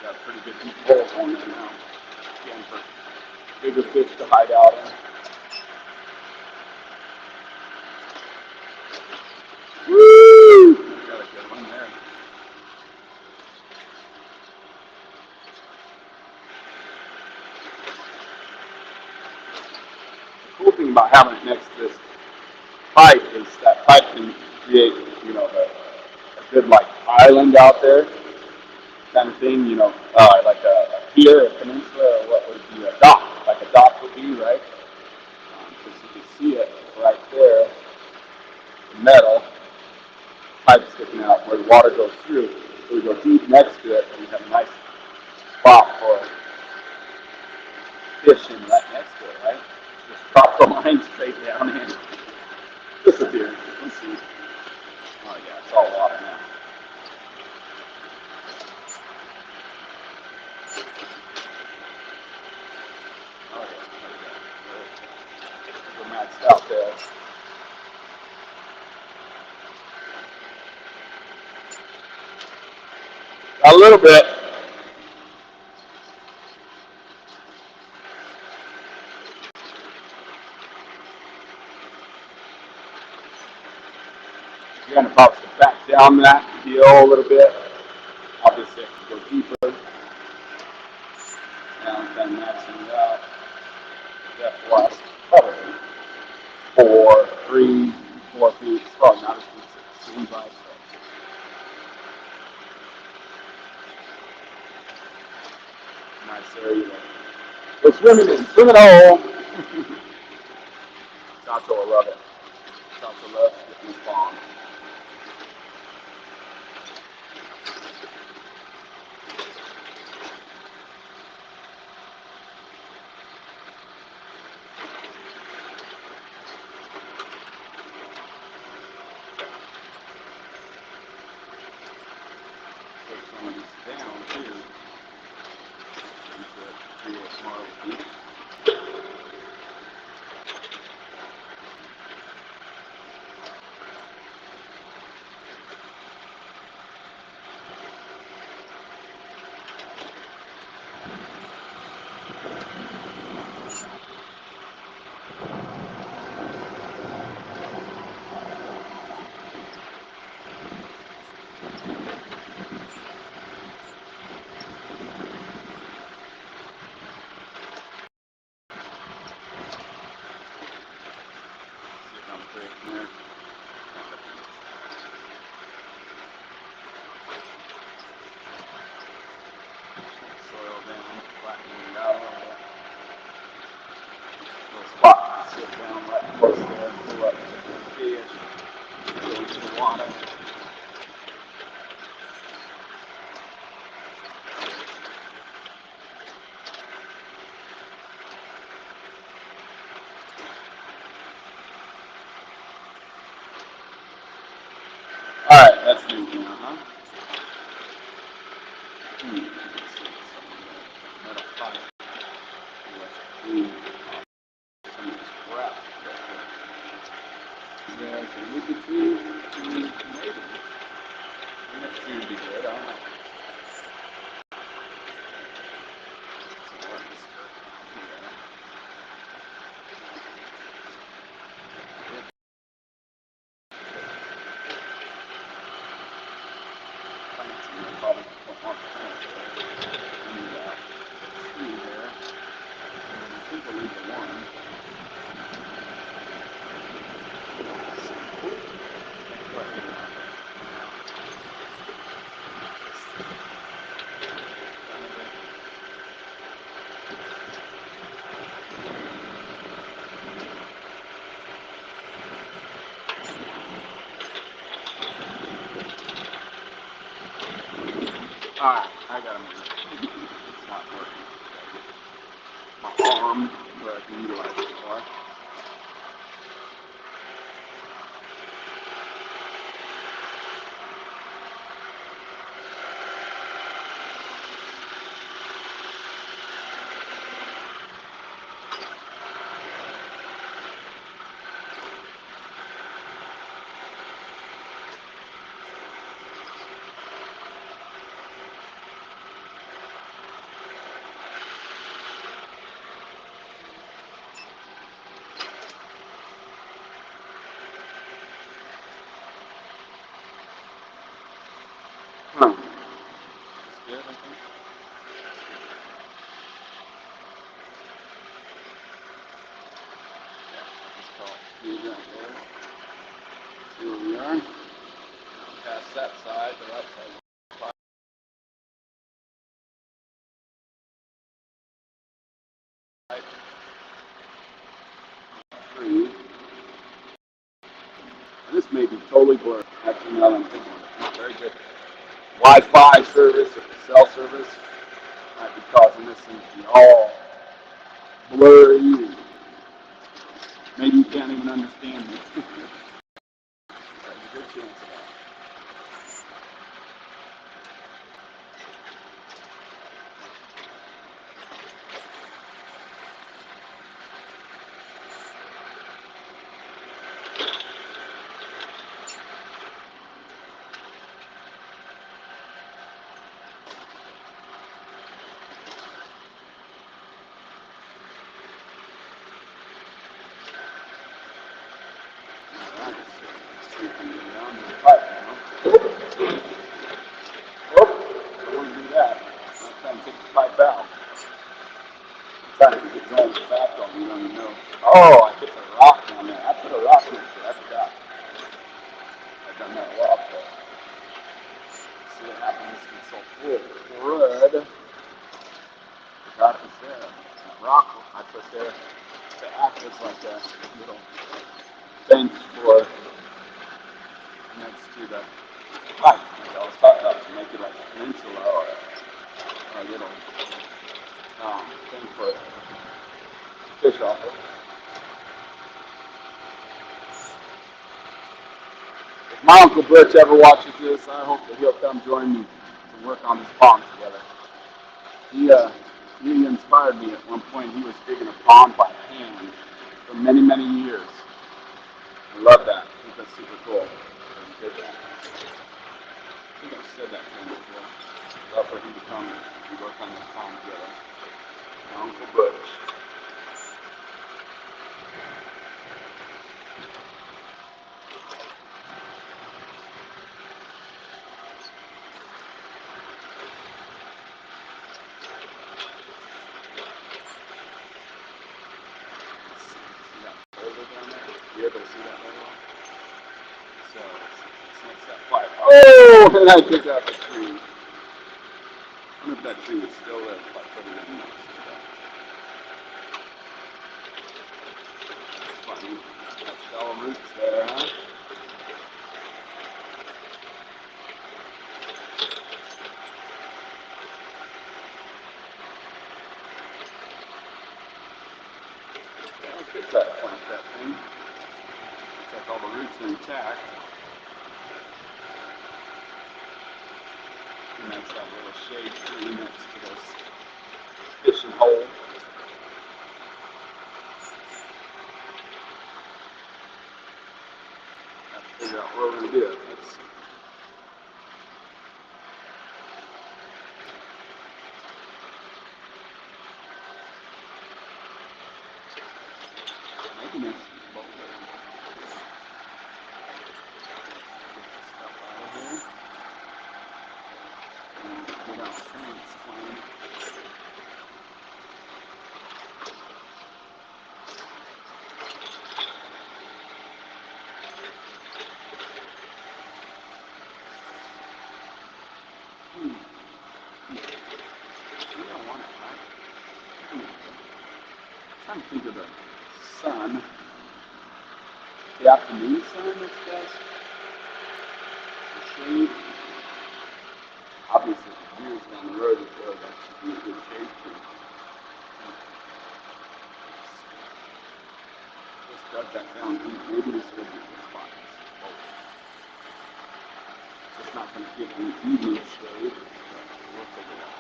Got a pretty good deep hole on there now. Again, for bigger fish to hide out in. Woo! Got a good one there. The cool thing about having it next to this pipe is that pipe can create, a good like island out there kind of thing, like a pier, a peninsula, or what would be a dock, like a dock would be, right? Because you can see it right there, the metal pipe sticking out where the water goes through. So we go deep next to it, and we have a nice spot for fishing right next to it, right? Just drop the line straight down and disappear. Let's see. Oh yeah, it's all water now. Oh yeah, we're maxed out there. A little bit. You're gonna probably back down that deal a little bit. Obviously, go deeper. Now I'm kind of maxing it out. Depth wise, probably 4 feet. It's probably not as deep as it seems like. Nice area there. We're swimming in, swimming home. Taco will love it. Taco loves getting this bomb. Put some of this down too. To create more of a deep. straight in there. Soil down, flattening it out a little bit. Little spot to sit down right close there and pull up the fish, go into the water. Alright, that's new now, huh? Metal pipe. Clean some of this crap. There's a nicotine, maybe. That seems to be good, I don't know. Probably put one plant there. Two there. I think we'll leave the one. Alright, I got him. It's not working. My arm, where I can utilize it more. That's good, I think. Let's call it speed right there. See where we are. Past that side, the right side. Three. And this may be totally blurred. Actually, now that I'm thinking of it, not very good. Wi-Fi service or cell service might be causing this thing to be all blurry. Maybe you can't even understand me. There's a good chance of that. Oh, I put a rock down there. I put a rock in there. I forgot. I've done that a while ago. See what happens when it's so full. Red. Forgot it was there. That rock I put there to act as like a little bench for next to the pipe. Like I was talking about, to make it like a peninsula or a little thing for fish off of. If my Uncle Butch ever watches this, I hope that he'll come join me to work on this pond together. He inspired me at one point. He was digging a pond by hand for many, many years. I love that. I think that's super cool. I think I've said that to him before. I'd love for him to come and work on this pond together. My Uncle Butch. See that further down there? You able to see that very well? So it's that fire. Oh, and I took out the tree. I wonder if that tree was still there if I put it in next to that. That's funny. That's all roots there, huh? Yeah, I could try to plant that thing. Looks like all the roots are intact. And that's that little shade tree next to this fishing hole. Have to figure out where we're going to do it. Let's see. Maybe next to this boat. Get this stuff out of here. And get out transplant. We don't want it, right? I'm trying to think of the sun. The afternoon sun that's best. The shade. Obviously, years down the road, that should be a good shade tree. Just dug that down deep. Maybe this will be a good spot. It's not going to give me evening shade, but we'll figure it out.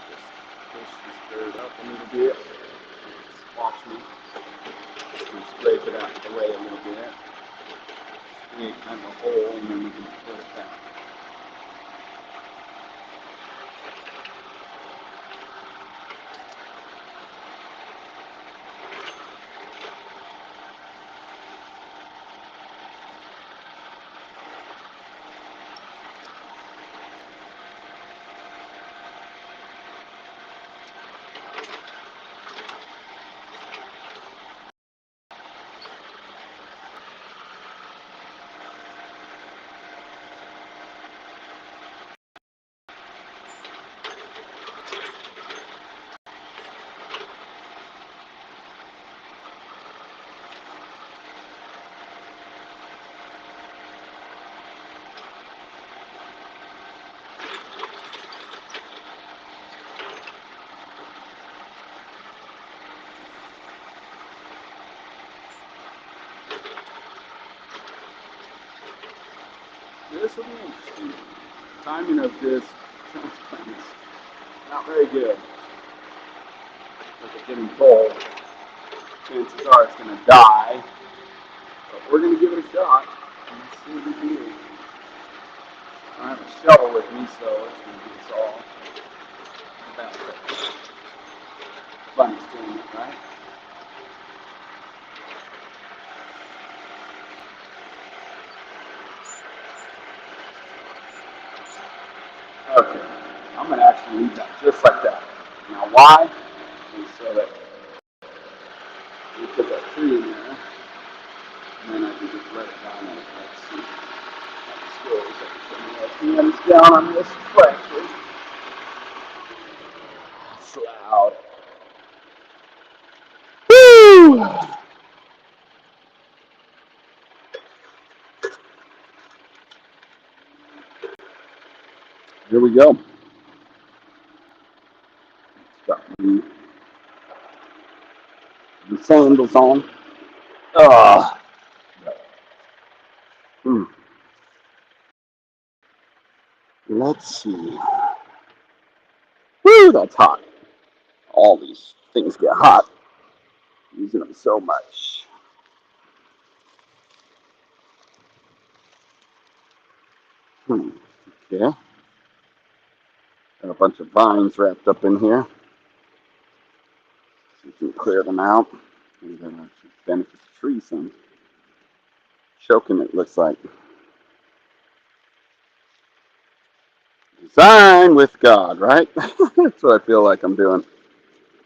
Just push this dirt up a little bit. Just watch me. And scrape it out of the way a little bit. Create kind of a hole, and then we can put it back. This will be interesting. The timing of this transplant is not very good. Like it's getting cold. Chances are it's going to die. But we're going to give it a shot. And let's see what we can do. I don't have a shovel with me, so it's going to be us all about fun experiment, right? Okay. I'm going to actually leave that just like that. Now, why? Is so that we put that tree in there, and then I can just let it down and let's see how this goes. I can put my hands down on this pressure. It's loud. Woo! Here we go. Got the sandals on. Ah. Let's see. Woo, that's hot. All these things get hot. Using them so much. Okay. Got a bunch of vines wrapped up in here. So you can clear them out. And then actually benefit the tree some. Choking it looks like. Design with God, right? That's what I feel like I'm doing.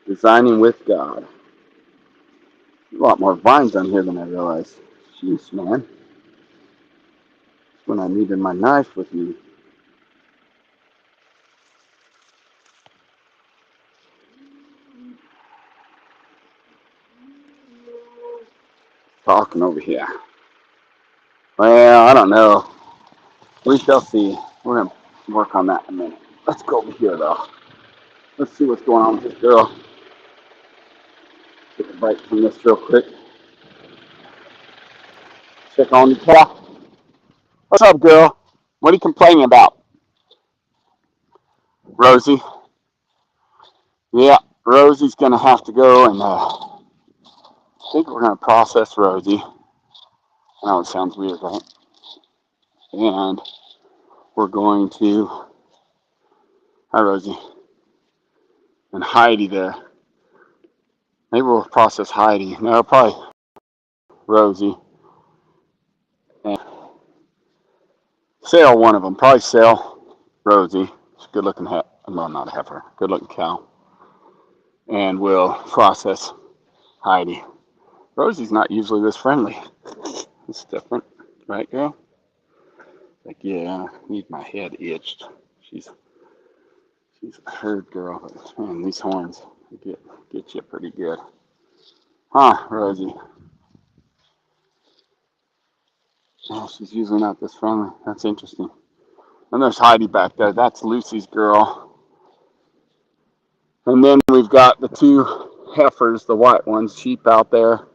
Designing with God. A lot more vines on here than I realized. Jeez, man. When I needed my knife with me. Talking over here. Well, I don't know. We shall see. We're going to work on that in a minute. Let's go over here, though. Let's see what's going on with this girl. Take a bite from this real quick. Check on the cat. What's up, girl? What are you complaining about? Rosie? Yeah, Rosie's going to have to go and I think we're going to process Rosie. I know it sounds weird, right? And we're going to... Hi, Rosie. And Heidi there. Maybe we'll process Heidi. No, probably Rosie. And sell one of them. Probably sell Rosie. She's a good looking well, not a heifer. Good looking cow. And we'll process Heidi. Rosie's not usually this friendly. It's different. Right, girl? Like, yeah, I need my head itched. She's a herd girl. But, man, these horns get you pretty good. Huh, Rosie? Oh, she's usually not this friendly. That's interesting. And there's Heidi back there. That's Lucy's girl. And then we've got the two heifers, the white ones, sheep out there.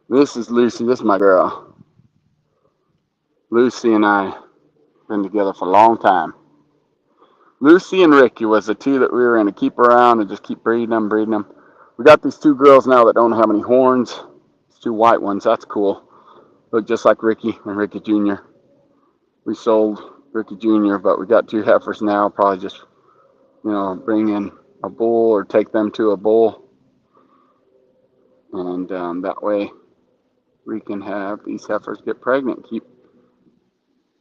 This is Lucy. This is my girl. Lucy and I have been together for a long time. Lucy and Ricky was the two that we were going to keep around and just keep breeding them. We got these two girls now that don't have any horns. These two white ones. That's cool. Look just like Ricky and Ricky Jr. We sold Ricky Jr., but we got two heifers now. Probably just, bring in a bull or take them to a bull. And that way we can have these heifers get pregnant, keep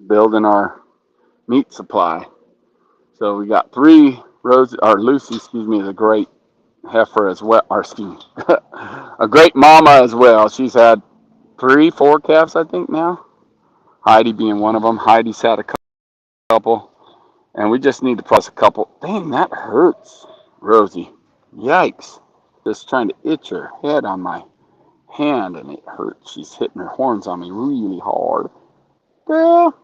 building our meat supply. So we got three Lucy, is a great heifer as well, a great mama as well. She's had 4 calves, I think now. Heidi being one of them. Heidi's had a couple. And we just need to process a couple. Dang, that hurts, Rosie. Yikes. Just trying to itch her head on my hand, and it hurts. She's hitting her horns on me really hard. Girl.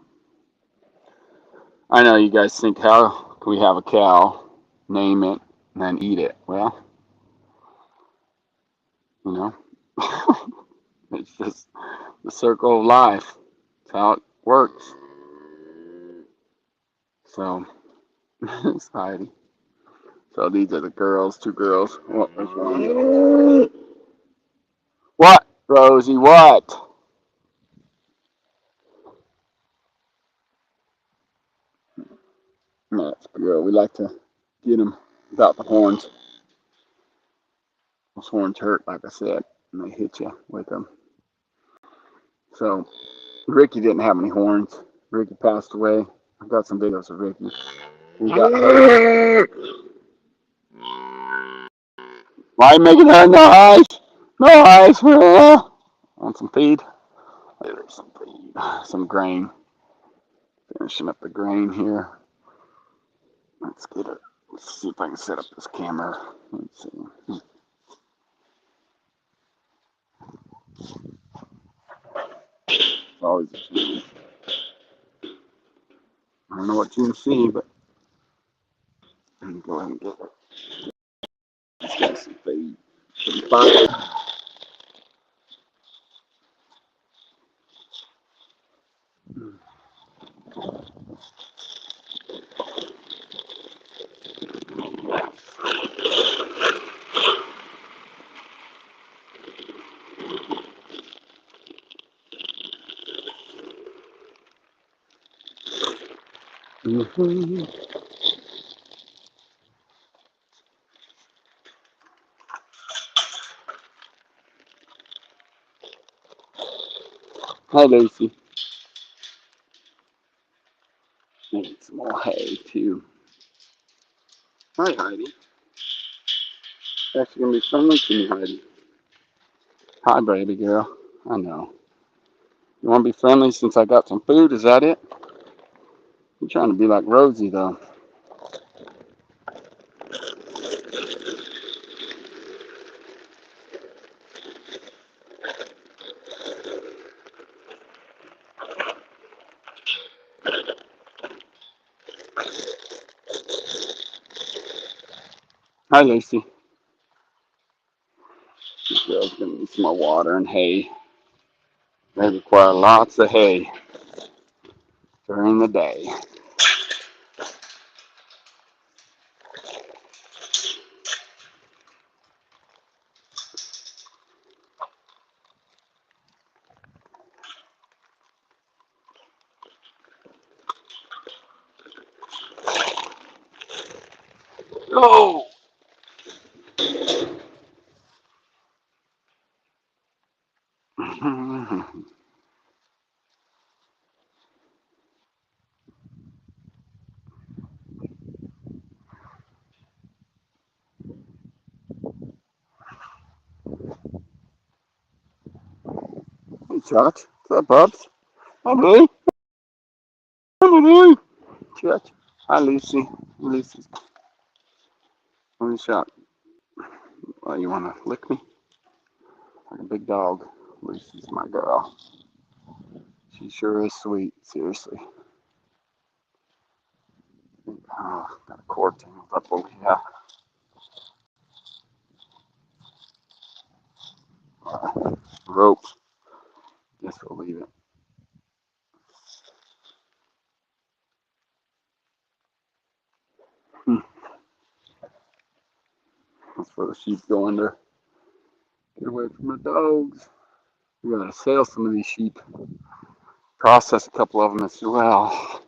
I know you guys think, how can we have a cow, name it, and then eat it? Well, it's just the circle of life. That's how it works. So, it's Heidi. So these are the girls, 2 girls. Oh, there's one. What, Rosie? What? No, that's a girl. We like to get them without the horns. Those horns hurt, like I said, and they hit you with them. So Ricky didn't have any horns. Ricky passed away. I've got some videos of Ricky. He got hurt. Why are you making her noise? Noise. Want some feed? There's some feed. Some grain. Finishing up the grain here. Let's get it. Let's see if I can set up this camera. Let's see. Always. I don't know what you can see, but I'm gonna go ahead and get it. Let's get some feed. Some fire. Mm-hmm. Hi, Lucy. Need some more hay, too. Hi, Heidi. Actually gonna be friendly to me, Heidi. Hi, baby girl. I know. You want to be friendly since I got some food? Is that it? I'm trying to be like Rosie, though. Hi, Lucy. This girl's going to need some more water and hay. They require lots of hay during the day. Oh! Hey, Church. What's up, bubs? Hi, Blue. Hi, Blue. Church. Hi, Lucy. Lucy. What are you shot? Oh, you want to lick me? Like a big dog. Lucy's my girl. She sure is sweet. Seriously. Oh, got a cord tangled up over here. Rope. Guess we'll leave it. That's where the sheep go under. Get away from the dogs. We gotta sell some of these sheep. Process a couple of them as well.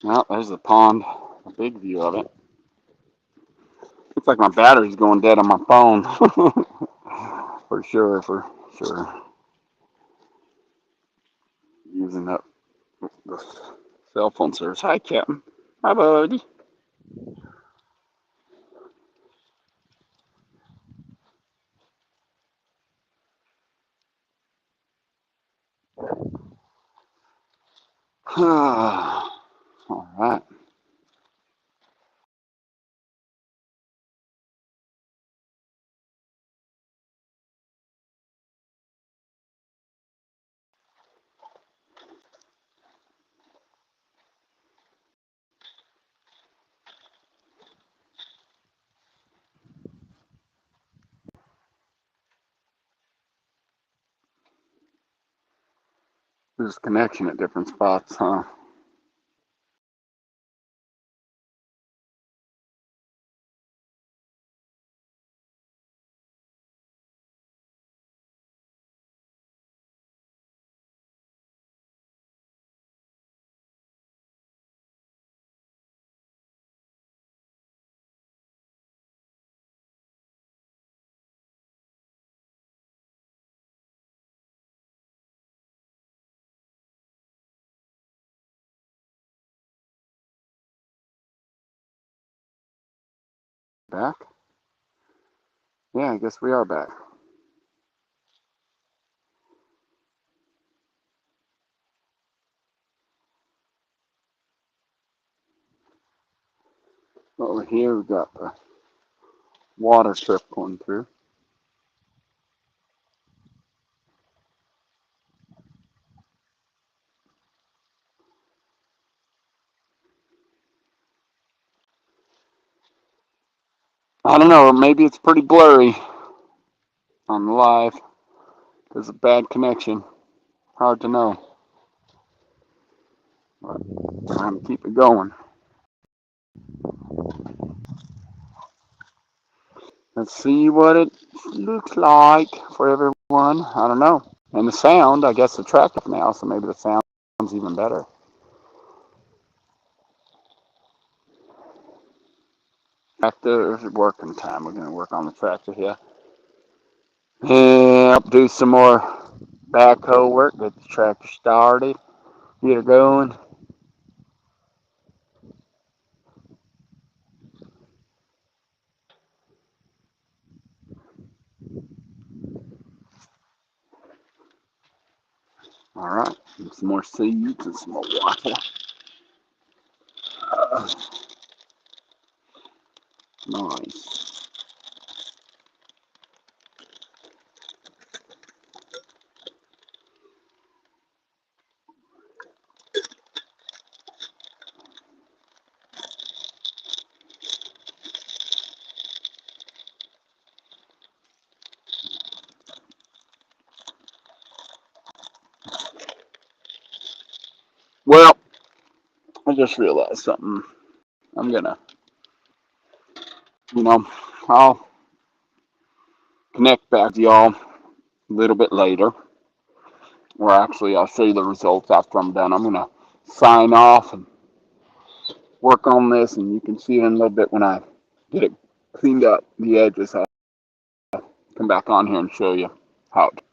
Well, there's the pond. A big view of it. Looks like my battery's going dead on my phone. For sure, for sure. Using up the cell phone service. Hi, Captain. Hi, buddy. All right. There's connection at different spots, huh? Back? Yeah, I guess we are back. Over here we've got the water strip going through. I don't know, maybe it's pretty blurry on the live. There's a bad connection. Hard to know. But I'm keep it going. Let's see what it looks like for everyone. I don't know. And the sound, I guess, attractive now, so maybe the sound's even better. Tractor working time. We're gonna work on the tractor here. Yep, do some more backhoe work. Get the tractor started. Get it going. All right, and some more seeds and some more water. Nice. Well, I just realized something. I'm gonna, I'll connect back to y'all a little bit later. Or actually, I'll show you the results after I'm done. I'm gonna sign off and work on this, and you can see it in a little bit when I get it cleaned up, the edges. I'll come back on here and show you how it